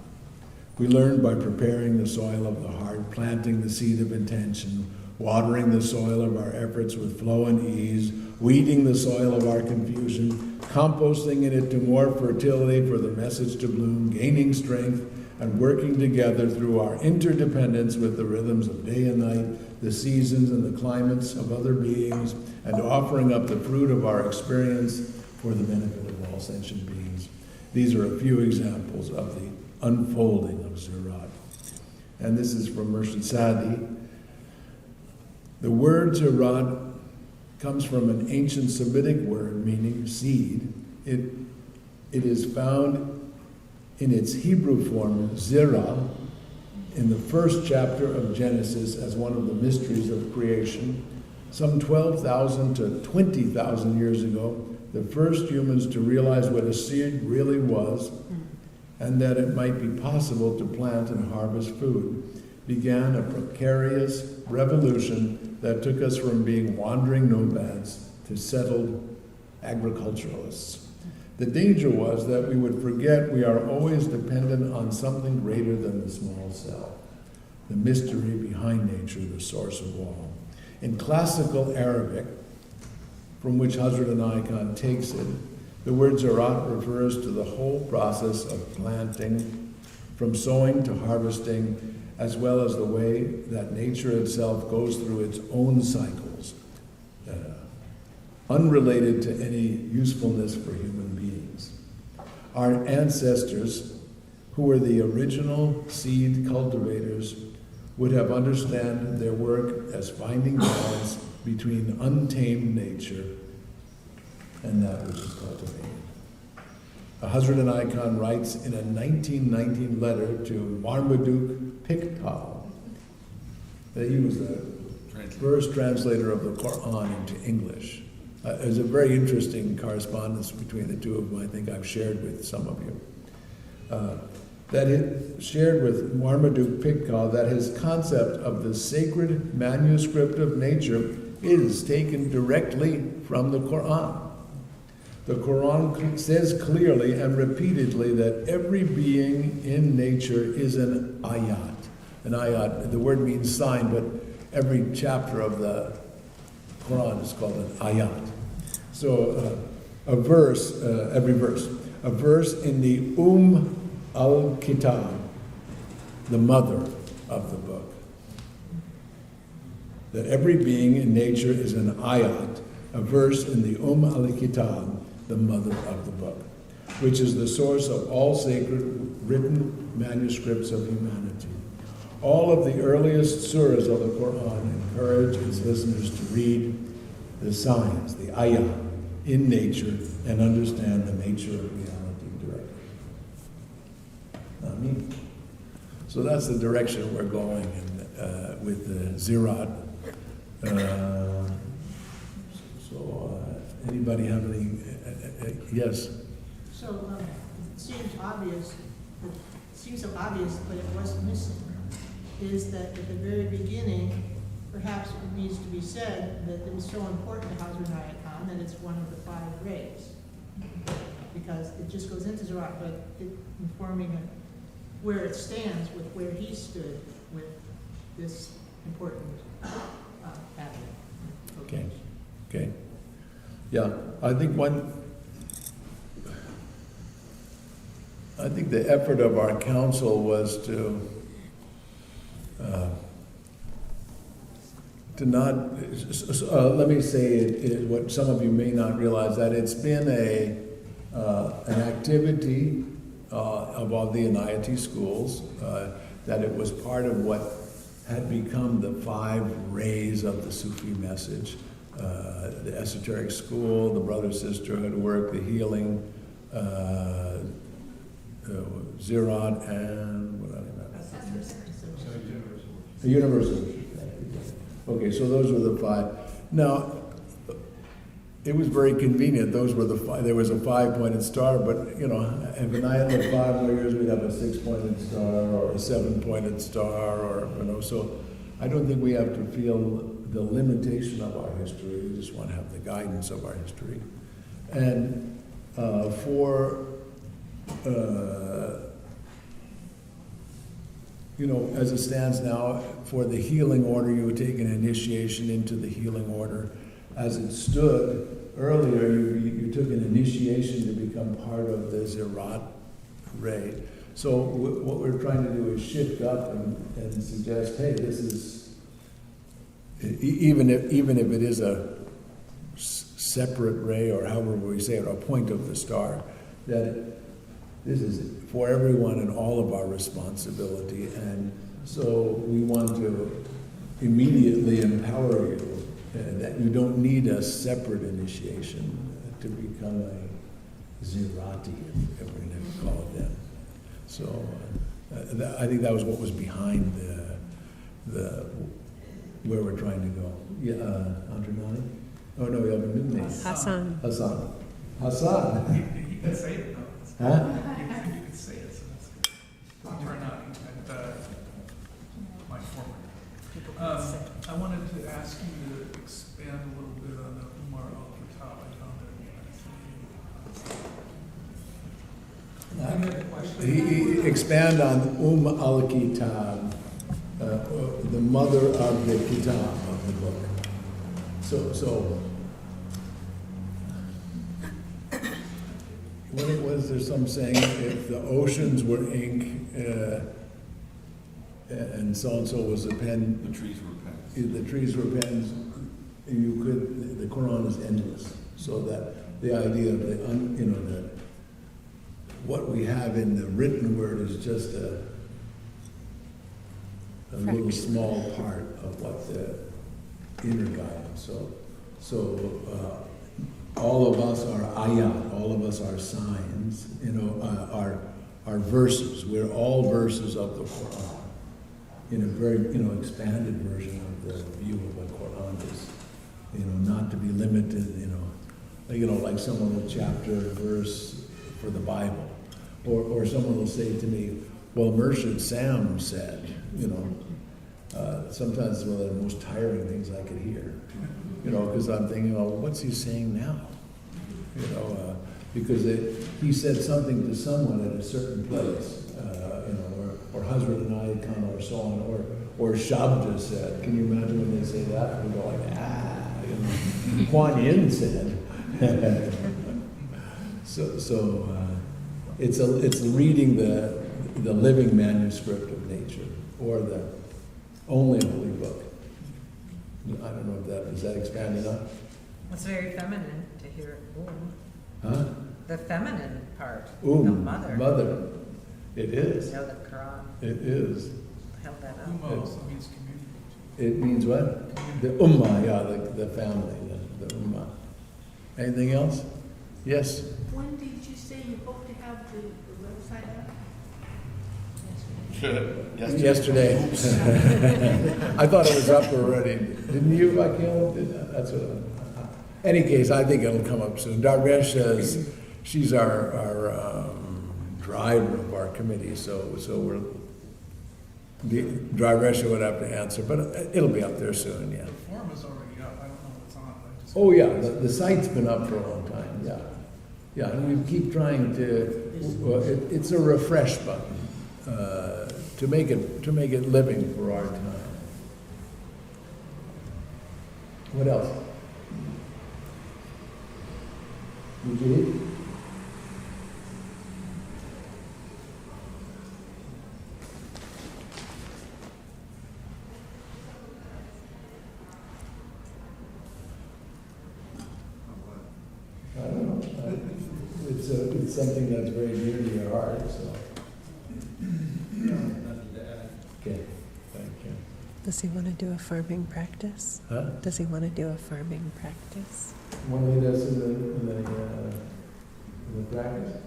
We learn by preparing the soil of the heart, planting the seed of intention, watering the soil of our efforts with flow and ease, weeding the soil of our confusion, composting in it to more fertility for the message to bloom, gaining strength, and working together through our interdependence with the rhythms of day and night, the seasons and the climates of other beings, and offering up the fruit of our experience for the benefit of all sentient beings. These are a few examples of the unfolding of Zirat. And this is from Murshid Sadi. The word Zirat comes from an ancient Semitic word meaning seed. It is found in its Hebrew form, Zerah, in the first chapter of Genesis as one of the mysteries of creation. Some 12,000 to 20,000 years ago, the first humans to realize what a seed really was and that it might be possible to plant and harvest food, began a precarious revolution that took us from being wandering nomads to settled agriculturalists. The danger was that we would forget we are always dependent on something greater than the small self, the mystery behind nature, the source of all. In classical Arabic, from which Hazrat Inayat Khan takes it, the word Zirat refers to the whole process of planting, from sowing to harvesting, as well as the way that nature itself goes through its own cycles, unrelated to any usefulness for human beings. Our ancestors, who were the original seed cultivators, would have understood their work as finding balance between untamed nature and that which is cultivated. Hazrat Inayat Khan writes in a 1919 letter to Marmaduke Pickthall, He was the first translator of the Quran into English. There's a very interesting correspondence between the two of them. I think I've shared with some of you. That it shared with Marmaduke Pickall that his concept of the sacred manuscript of nature is taken directly from the Quran. The Quran says clearly and repeatedly that every being in nature is an ayat. An ayat, the word means sign, but every chapter of the Quran is called an ayat. So a verse in the al-Kitab, the mother of the book. That every being in nature is an ayat, a verse in the al-Kitab, the mother of the book, which is the source of all sacred written manuscripts of humanity. All of the earliest surahs of the Quran encourage its listeners to read the signs, the ayat, in nature and understand the nature of reality directly. Ameen. So that's the direction we're going in, with the Zirat. Anybody have any? Yes. So it seems so obvious, but it was missing, is that at the very beginning, perhaps it needs to be said that it was so important to Hazrat Khan that it's one of the 5 rays. Because it just goes into Zirat, but informing where it stands with where he stood with this important pattern. Okay. Yeah, I think the effort of our council was to not, let me say what some of you may not realize, that it's been an activity of all the NIT schools, that it was part of what had become the 5 rays of the Sufi message. The esoteric school, the brother-sisterhood work, the healing, Zirat, and what other? The universal. Okay, so those were the 5. Now, it was very convenient. Those were the 5. There was a 5-pointed star, but if I had 5 more years, we'd have a 6-pointed star or a 7-pointed star, or So, I don't think we have to feel the limitation of our history. We just want to have the guidance of our history. And as it stands now, for the healing order, you would take an initiation into the healing order. As it stood earlier, you took an initiation to become part of the Zirat ray. So what we're trying to do is shift up and suggest, hey, this is, even if it is a separate ray, or however we say it, a point of the star, that this is for everyone and all of our responsibility. And so we want to immediately empower you that you don't need a separate initiation to become a Zirati, if we're going to call it that. So I think that was what was behind the where we're trying to go. Yeah, Andranani? Oh no, we have a new name. Hassan. Hassan. You can say it though. Huh? You can say it, so that's good. Andranani, my former. I wanted to ask you to expand a little bit on the Umar al-Kitab. I found that fascinating. Expand on al-Kitab, the mother of the Kitab, of the book. So what was there some saying, if the oceans were ink, and so was a pen. The trees were pens. The trees were pens. The Quran is endless. So that the idea of that what we have in the written word is just a little small part of what the inner guidance. So all of us are ayat, all of us are signs, are verses. We're all verses of the Quran. in a very, expanded version of the view of what Quran is. Not to be limited, like someone will chapter and verse for the Bible. Or someone will say to me, well, Murshid Sam said, sometimes it's one of the most tiring things I could hear. Because I'm thinking, well, what's he saying now? Because he said something to someone at a certain place, or Hazrat Inayat Khan or so on, or Shabda said. Can you imagine when they say that? We go like, Kuan Yin said. So it's reading the living manuscript of nature, or the only holy book. I don't know if is that expanded enough? It's very feminine to hear Huh? the feminine part, the Mother. mother. It is. The Quran It is. held that up. Ummah also means community. It means what? The ummah, yeah, the family, the ummah. Anything else? Yes? When did you say you hope to have the website up? Yesterday. I thought it was up already. Didn't you, Akil? That's what. Any case, I think it'll come up soon. Darvesh says she's our driver of our committee, so we're. Darvesh would have to answer, but it'll be up there soon. Yeah. The form is already up, I don't know what's on it. Oh yeah, the site's been up for a long time. Yeah, yeah, and we keep trying to. Well, it's a refresh button. To make it living for our time. What else? Would you eat? I don't know. It's something that's very dear to your heart, so. Okay, thank you. Does he want to do a farming practice? Huh? Does he want to do a farming practice? Want to lead us in the practice?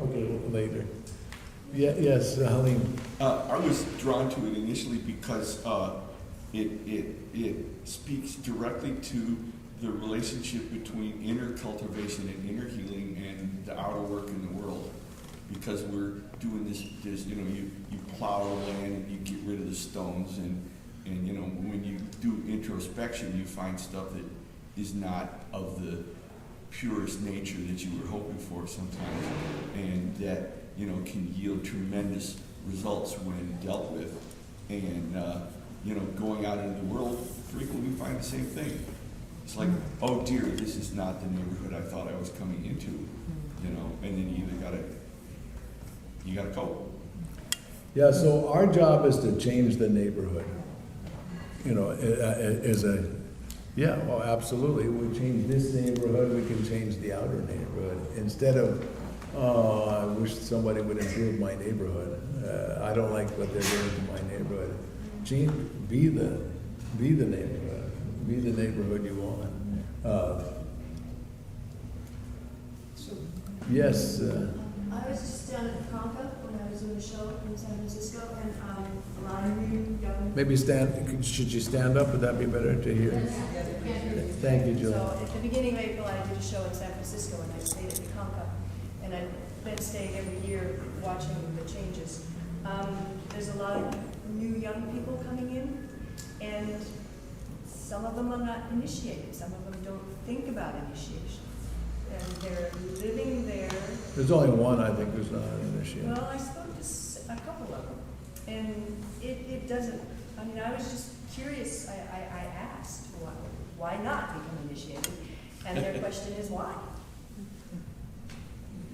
Okay, later. Yeah, yes, Halim. I was drawn to it initially because it speaks directly to the relationship between inner cultivation and inner healing and the outer work in the world. Because we're doing this you plow the land and you get rid of the stones, and when you do introspection, you find stuff that is not of the purest nature that you were hoping for sometimes, and that can yield tremendous results when dealt with. And going out into the world, frequently we find the same thing. It's like, oh dear, this is not the neighborhood I thought I was coming into, and then you either gotta cope. Yeah, so our job is to change the neighborhood. Absolutely. We change this neighborhood, we can change the outer neighborhood. Instead of, I wish somebody would improve my neighborhood. I don't like what they're doing to my neighborhood. Be the neighborhood. Be the neighborhood you want. Yes. I was just down at Conca when I was doing a show in San Francisco, and a lot of you young. Maybe should you stand up? Would that be better to hear? Thank you, Julie. So at the beginning of April, I did a show in San Francisco, and I stayed at the Conca, and I've been staying every year watching the changes. There's a lot of new young people coming in, and some of them are not initiated. Some of them don't think about initiation. And they're living there. There's only one, I think, who's not initiated. Well, I spoke to a couple of them, and it doesn't, I was just curious. I asked, why not become initiated? And their question is why?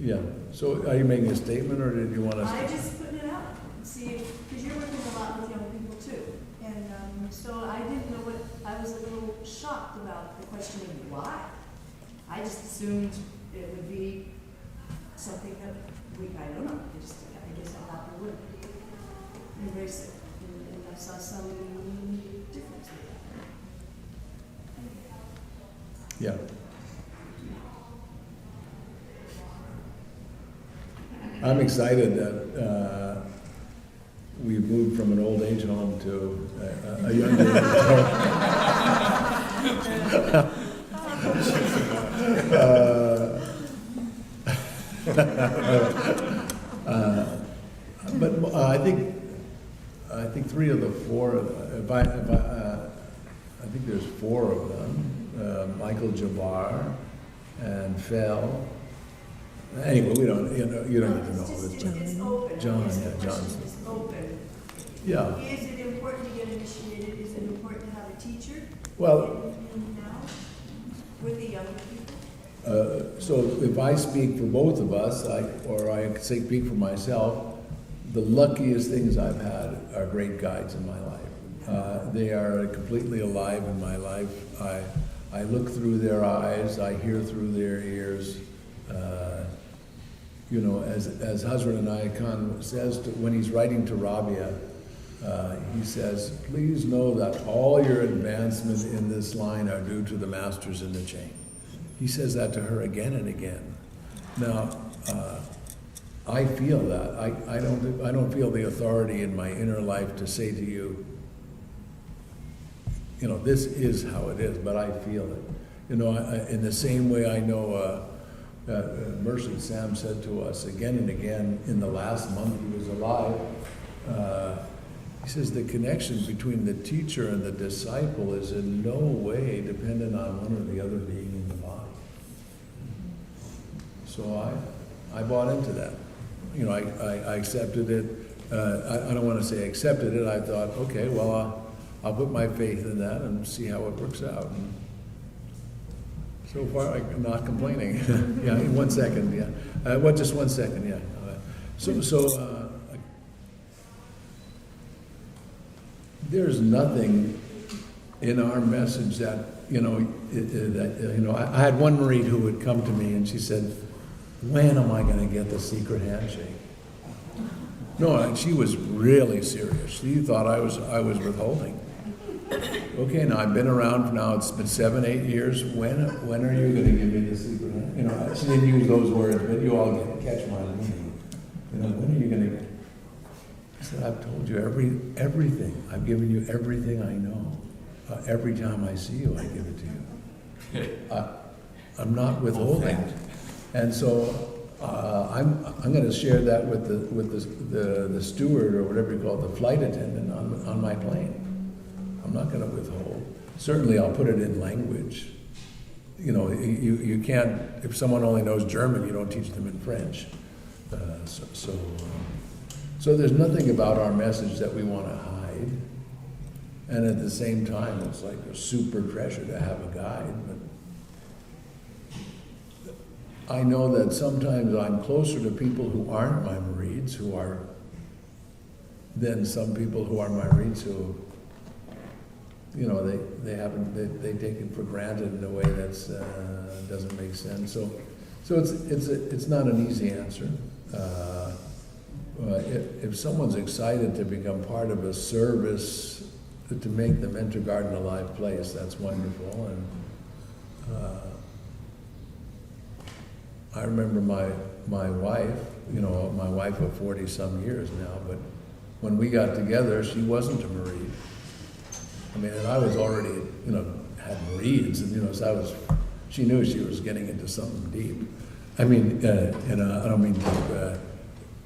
Yeah, so are you making a statement, or did you want us to? I just putting it out, see, because you're working a lot with young people too. And so I didn't know I was a little shocked about the questioning why. I just assumed it would be something that I don't know, I guess I thought we would embrace it. And I saw some difference with Yeah. I'm excited that we moved from an old age home to a young age home. But I think 3 of the 4. I think there's 4 of them. Michael Jabbar and Phil. Anyway, we don't. You don't need to know all this. It's open. John, It's- yeah, the question John's- is open. Yeah. Is it important to get initiated? Is it important to have a teacher? Well, Now, with the young people? so if I speak for both of us, or I speak for myself, the luckiest things I've had are great guides in my life. They are completely alive in my life. I look through their eyes, I hear through their ears. As Hazrat Inayat Khan says when he's writing to Rabia, he says, please know that all your advancements in this line are due to the masters in the chain. He says that to her again and again. Now, I feel that. I don't feel the authority in my inner life to say to you, this is how it is, but I feel it. In the same way I know Murshid Sam said to us again and again in the last month he was alive, he says the connection between the teacher and the disciple is in no way dependent on one or the other being in the body. So I bought into that. I accepted it. I don't want to say accepted it. I thought, okay, well, I'll put my faith in that and see how it works out. And so far, I'm not complaining. Yeah, in 1 second, yeah. Just 1 second, yeah. There's nothing in our message that, I had one Marie who would come to me and she said, when am I going to get the secret handshake? No, and she was really serious. She thought I was withholding. Okay, now I've been around now, it's been 7, 8 years. When are you going to give me the secret handshake? She didn't use those words, but you all catch my meaning. When are you going to? I said, I've told you everything. I've given you everything I know. Every time I see you, I give it to you. I'm not withholding. And so I'm going to share that with the steward or whatever you call it, the flight attendant on my plane. I'm not going to withhold. Certainly, I'll put it in language. You can't. If someone only knows German, you don't teach them in French. So there's nothing about our message that we want to hide. And at the same time, it's like a super treasure to have a guide. But I know that sometimes I'm closer to people who aren't my Marids, than some people who are my Marids who, they take it for granted in a way that's doesn't make sense. So it's not an easy answer. If someone's excited to become part of a service to make the Mentor Garden a live place, that's wonderful. And I remember my wife, my wife of 40 some years now, but when we got together, she wasn't a Marie. And I was already, had Marids, and so she knew she was getting into something deep. I don't mean deep.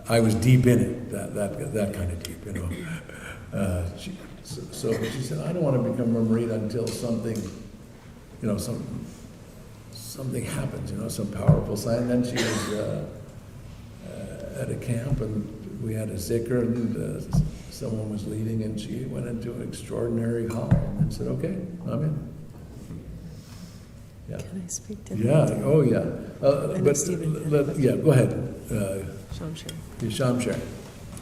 I was deep in it, that kind of deep, So she said, I don't want to become a Marid until something, something happens, some powerful sign. And then she was at a camp, and we had a zikr, and someone was leading, and she went into an extraordinary hall and said, okay, I'm in. Yeah. Can I speak to Yeah, that? oh yeah. But yeah, go ahead. Shamshir. Shamshir.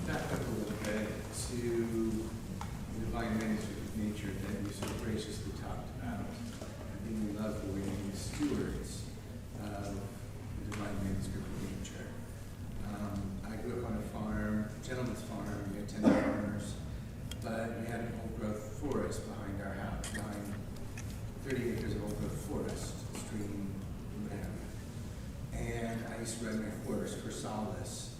Back up a little bit to the divine ministry of nature that you so graciously talked about. I think we love the way you're stewards of the divine ministry of nature. I grew up on a farm, gentleman's farm. We had 10 farmers, but we had an old-growth forest behind our house, behind 30 acres of old-growth forest, stream, whatever. And I used to ride my horse for solace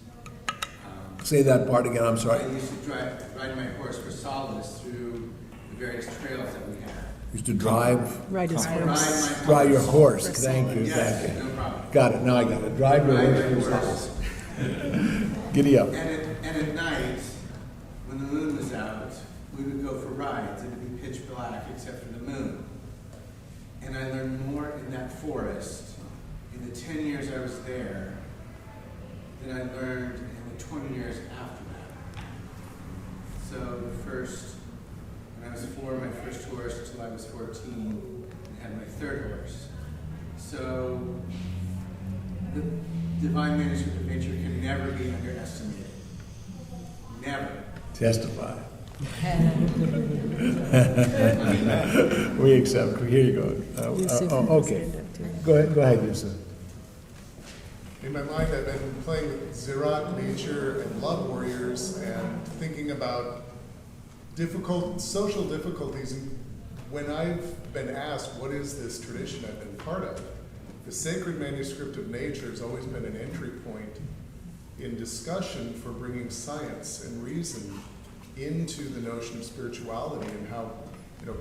Say that part again, I'm I sorry. used to ride my horse for solace through the various trails that we have. Used to drive, Right, his I ride horse. my drive your horse. For Thank you, Yes, thank you. no problem. Got it, now I got it. Drive your Ride horse. my for horse. Giddy up. And at night, when the moon was out, we would go for rides. It would be pitch black except for the moon. And I learned more in that forest in the 10 years I was there than I learned in the 20 years after that. So when I was 4, my first horse, until I was 14, and had my third horse. So the divine management of nature can never be underestimated. Never. Testify. We accept. Here you go. Okay. Go ahead, Yusuf. In my mind, I've been playing with Zerat, nature, and love warriors, and thinking about social difficulties. And when I've been asked, what is this tradition I've been part of, the sacred manuscript of nature has always been an entry point in discussion for bringing science and reason into the notion of spirituality, and how,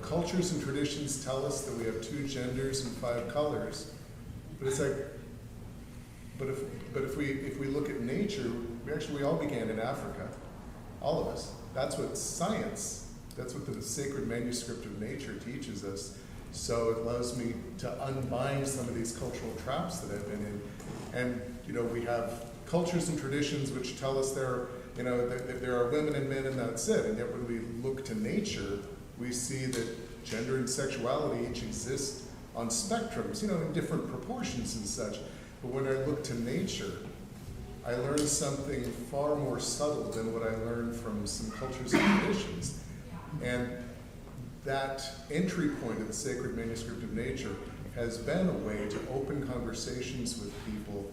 cultures and traditions tell us that we have 2 genders and 5 colors. But it's like, but if we look at nature, we all began in Africa, all of us. That's what science, that's what the sacred manuscript of nature teaches us. So it allows me to unbind some of these cultural traps that I've been in. And we have cultures and traditions which tell us that there are women and men and that's it. And yet when we look to nature, we see that gender and sexuality each exist on spectrums, in different proportions and such. But when I look to nature, I learn something far more subtle than what I learned from some cultures and traditions. And that entry point of the sacred manuscript of nature has been a way to open conversations with people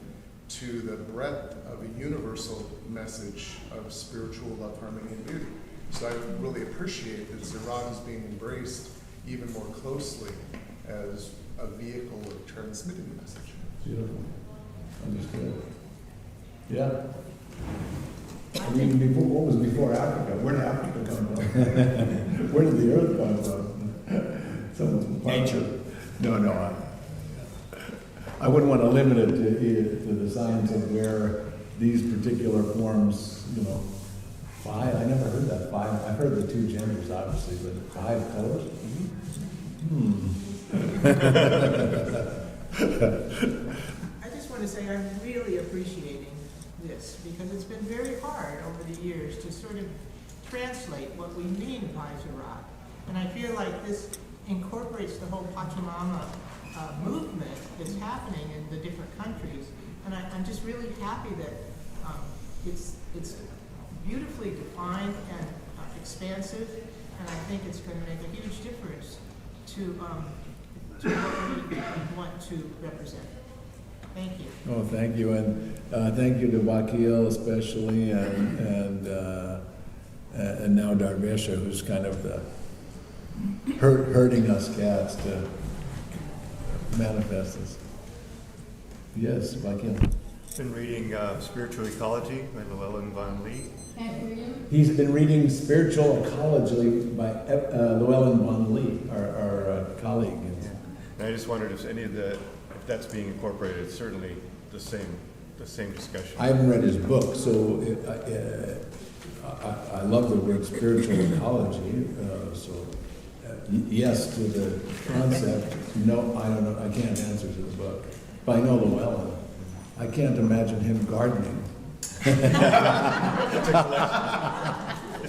to the breadth of a universal message of spiritual love, harmony, and beauty. So I really appreciate that Zerat is being embraced even more closely as a vehicle of transmitting the message. Beautiful. Understood. Yeah. I mean, what was before Africa? Where did Africa come from? Where did the earth come from? Nature. No. I wouldn't want to limit it to the science of where these particular forms, 5. I never heard that 5. I've heard the 2 genders, obviously, but 5 colors. I just want to say I'm really appreciating this, because it's been very hard over the years to sort of translate what we mean by Zerat. And I feel like this incorporates the whole Pachamama movement that's happening in the different countries. And I'm just really happy that it's beautifully defined and expansive, and I think it's going to make a huge difference to what we want to represent. Thank you. Oh, thank you, and thank you to Wakil especially, and now Darvesha, who's kind of the herding us cats to manifest this. Yes, Wakil. Been reading Spiritual Ecology by Llewellyn Van Lee. He's been reading Spiritual Ecology by Llewellyn Van Lee, our colleague. And I just wondered if if that's being incorporated. It's certainly the same discussion. I haven't read his book, so I love the word spiritual ecology. Yes to the concept. No, I don't know. I can't answer to the book. But I know Llewellyn. I can't imagine him gardening. It's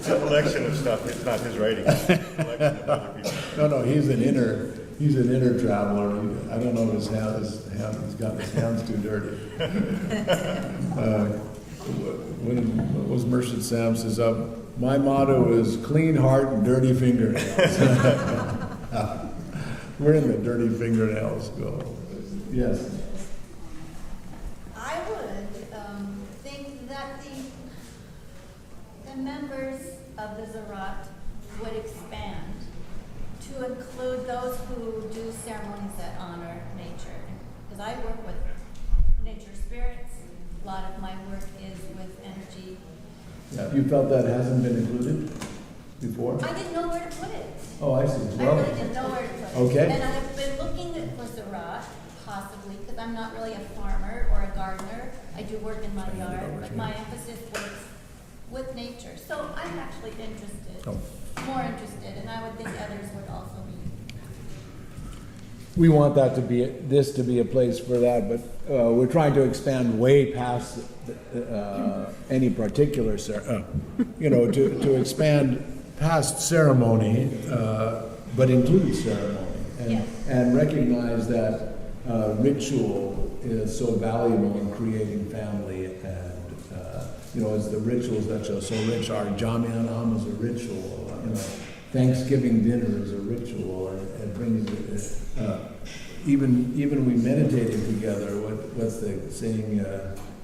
a collection of stuff. It's not his writing. It's a collection of other people. No, he's an inner traveler. I don't know if he's got his hands too dirty. What was Merchant Sam says, my motto is clean heart and dirty fingernails. Where did the dirty fingernails go? Yes. I would think that the members of the Zerat would expand to include those who do ceremonies that honor nature. Because I work with nature spirits. A lot of my work is with energy Have you felt that hasn't been included before? I didn't know where to put it. Oh, I see. I Well, really didn't know where to put it. Okay. And I've been looking for Zarat, possibly, because I'm not really a farmer or a gardener. I do work in my yard, but my emphasis works with nature. So I'm actually interested, more interested, and I would think others would also be. we want that to be, this to be a place for that, but we're trying to expand way past any particular, to expand past ceremony, but include ceremony. Yes. And recognize that ritual is so valuable in creating family, and as the rituals that are so rich. Our Jamiat is a ritual. Thanksgiving dinner is a ritual, and it brings even we meditating together. What's the saying?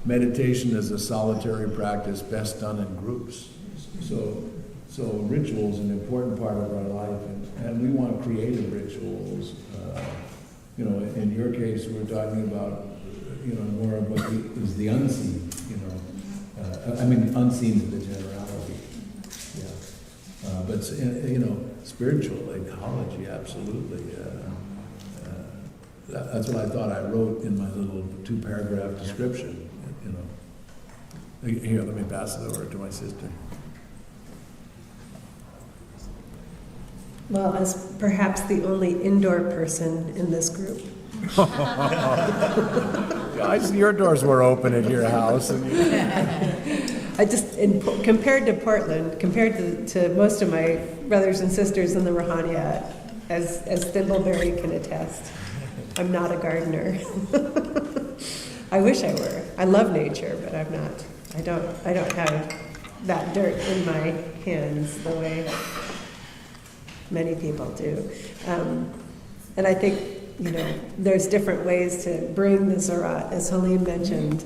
Meditation is a solitary practice best done in groups. So ritual is an important part of our life, and we want creative rituals. In your case, we're talking about, more of what is the unseen, unseen is the generality. Yeah. But, spiritual ecology, absolutely. That's what I thought I wrote in my little 2-paragraph description, Here, let me pass it over to my sister. Well, as perhaps the only indoor person in this group. I see your doors were open at your house. Compared to Portland, compared to most of my brothers and sisters in the Ruhaniat, as Thimbleberry can attest, I'm not a gardener. I wish I were. I love nature, but I'm not. I don't have that dirt in my hands the way many people do. And I think, there's different ways to bring the Zarat, as Halim mentioned,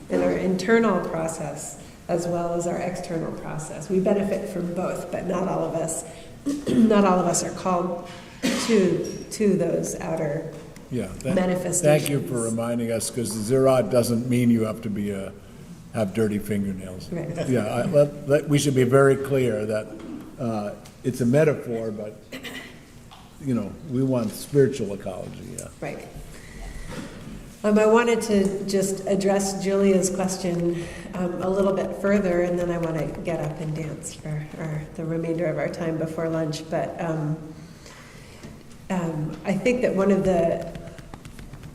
in our internal process as well as our external process. We benefit from both, but not all of us are called to those outer manifestations. Thank you for reminding us, because the Zarat doesn't mean you have to have dirty fingernails. Right. Yeah, we should be very clear that it's a metaphor, but we want spiritual ecology. Yeah. Right. I wanted to just address Julia's question a little bit further, and then I want to get up and dance for the remainder of our time before lunch. But I think that one of the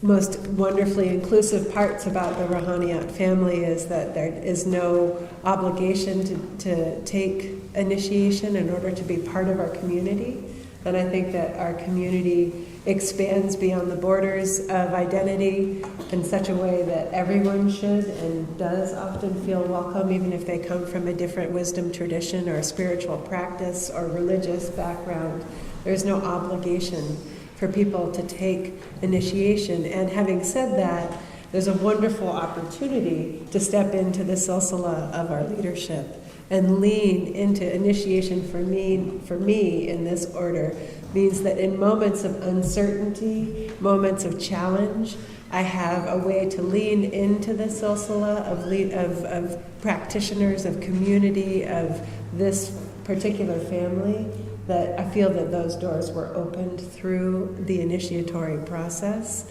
most wonderfully inclusive parts about the Ruhaniat family is that there is no obligation to take initiation in order to be part of our community. And I think that our community expands beyond the borders of identity in such a way that everyone should and does often feel welcome, even if they come from a different wisdom tradition or spiritual practice or religious background. There's no obligation for people to take initiation. And having said that, there's a wonderful opportunity to step into the silsila of our leadership and lean into initiation. For me in this order means that in moments of uncertainty, moments of challenge, I have a way to lean into the silsila of practitioners, of community, of this particular family, that I feel that those doors were opened through the initiatory process.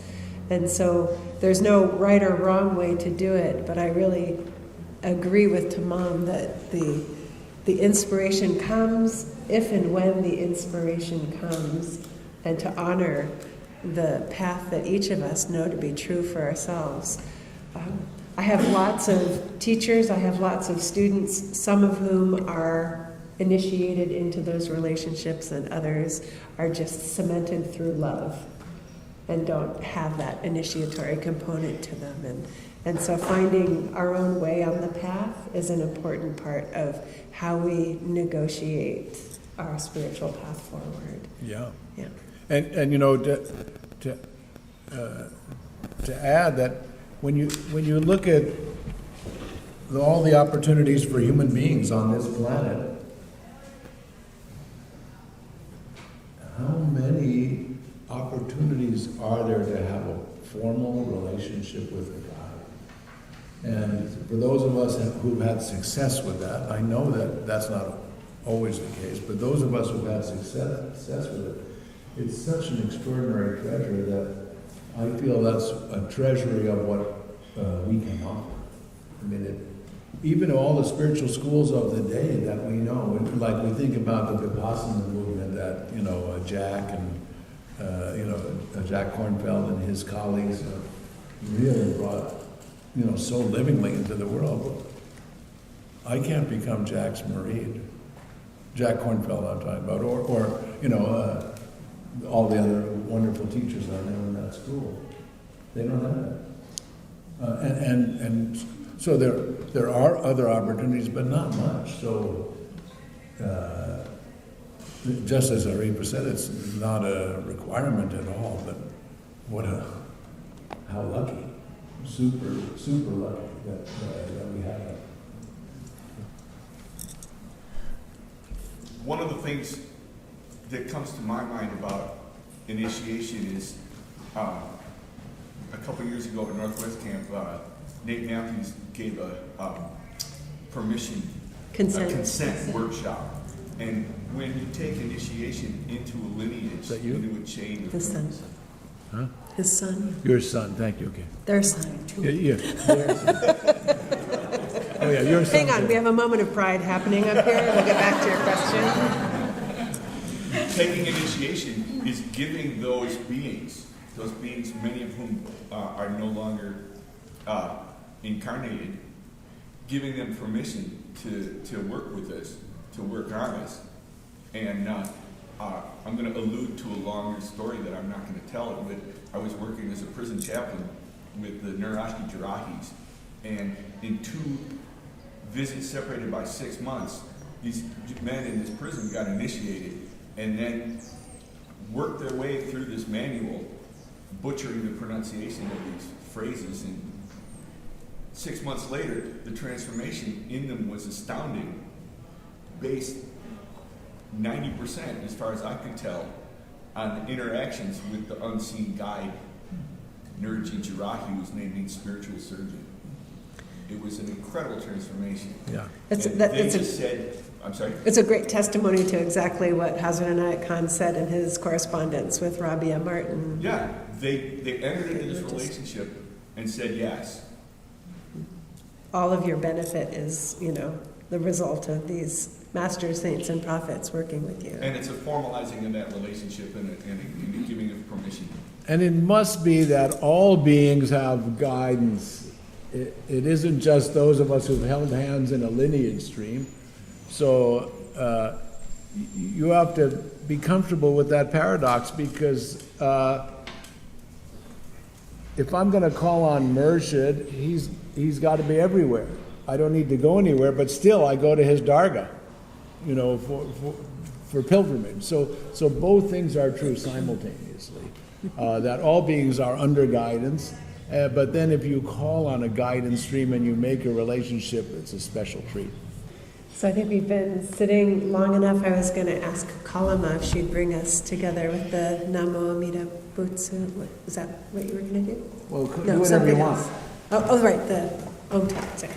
And so there's no right or wrong way to do it, but I really agree with Tamam that the inspiration comes if and when the inspiration comes, and to honor the path that each of us know to be true for ourselves. I have lots of teachers, I have lots of students, some of whom are initiated into those relationships, and others are just cemented through love and don't have that initiatory component to them. And so finding our own way on the path is an important part of how we negotiate our spiritual path forward. Yeah. Yeah. And to add that when you look at all the opportunities for human beings on this planet, how many opportunities are there to have a formal relationship with God? And for those of us who've had success with that, I know that that's not always the case, but those of us who've had success with it, it's such an extraordinary treasure that I feel that's a treasury of what we can offer. I mean, even all the spiritual schools of the day that we know, like we think about the Vipassana movement that, Jack and, Jack Kornfeld and his colleagues really brought, so livingly into the world. I can't become Jack's Murid. Jack Kornfeld I'm talking about, or all the other wonderful teachers I know in that school. They don't have that. And so there are other opportunities, but not much. So just as Arifa said, it's not a requirement at all, but how lucky, super lucky that we have that. One of the things that comes to my mind about initiation is a couple years ago at Northwest Camp, Nate Matthews gave a consent workshop. And when you take initiation into a lineage, into a chain of His son. Huh? His son. Your son, thank you, okay. Their son. Yeah. Oh yeah, your son. Hang on, we have a moment of pride happening up here. We'll get back to your question. Taking initiation is giving those beings, many of whom are no longer incarnated, giving them permission to work with us, to work on us. And I'm going to allude to a longer story that I'm not going to tell it, but I was working as a prison chaplain with the Nurashki Jirahis, and in 2 visits separated by 6 months, these men in this prison got initiated and then worked their way through this manual, butchering the pronunciation of these phrases. And 6 months later, the transformation in them was astounding, based 90%, as far as I could tell, on interactions with the unseen guide, Nurji Jirahi, who was named spiritual surgeon. It was an incredible transformation. Yeah. I'm sorry? It's a great testimony to exactly what Hazrat Inayat Khan said in his correspondence with Rabia Martin. Yeah, they entered into this relationship and said yes. All of your benefit is, the result of these masters, saints, and prophets working with you. And it's a formalizing of that relationship and a giving of permission. And it must be that all beings have guidance. It isn't just those of us who've held hands in a lineage stream. So you have to be comfortable with that paradox, because if I'm going to call on Murshid, he's got to be everywhere. I don't need to go anywhere, but still I go to his dargah, for pilgrimage. So both things are true simultaneously. That all beings are under guidance, but then if you call on a guidance stream and you make a relationship, it's a special treat. So I think we've been sitting long enough. I was going to ask Kalama if she'd bring us together with the Namo Amida Butsu. Is that what you were going to do? Well, do whatever you want. Oh, right, the Om Tat. Sorry.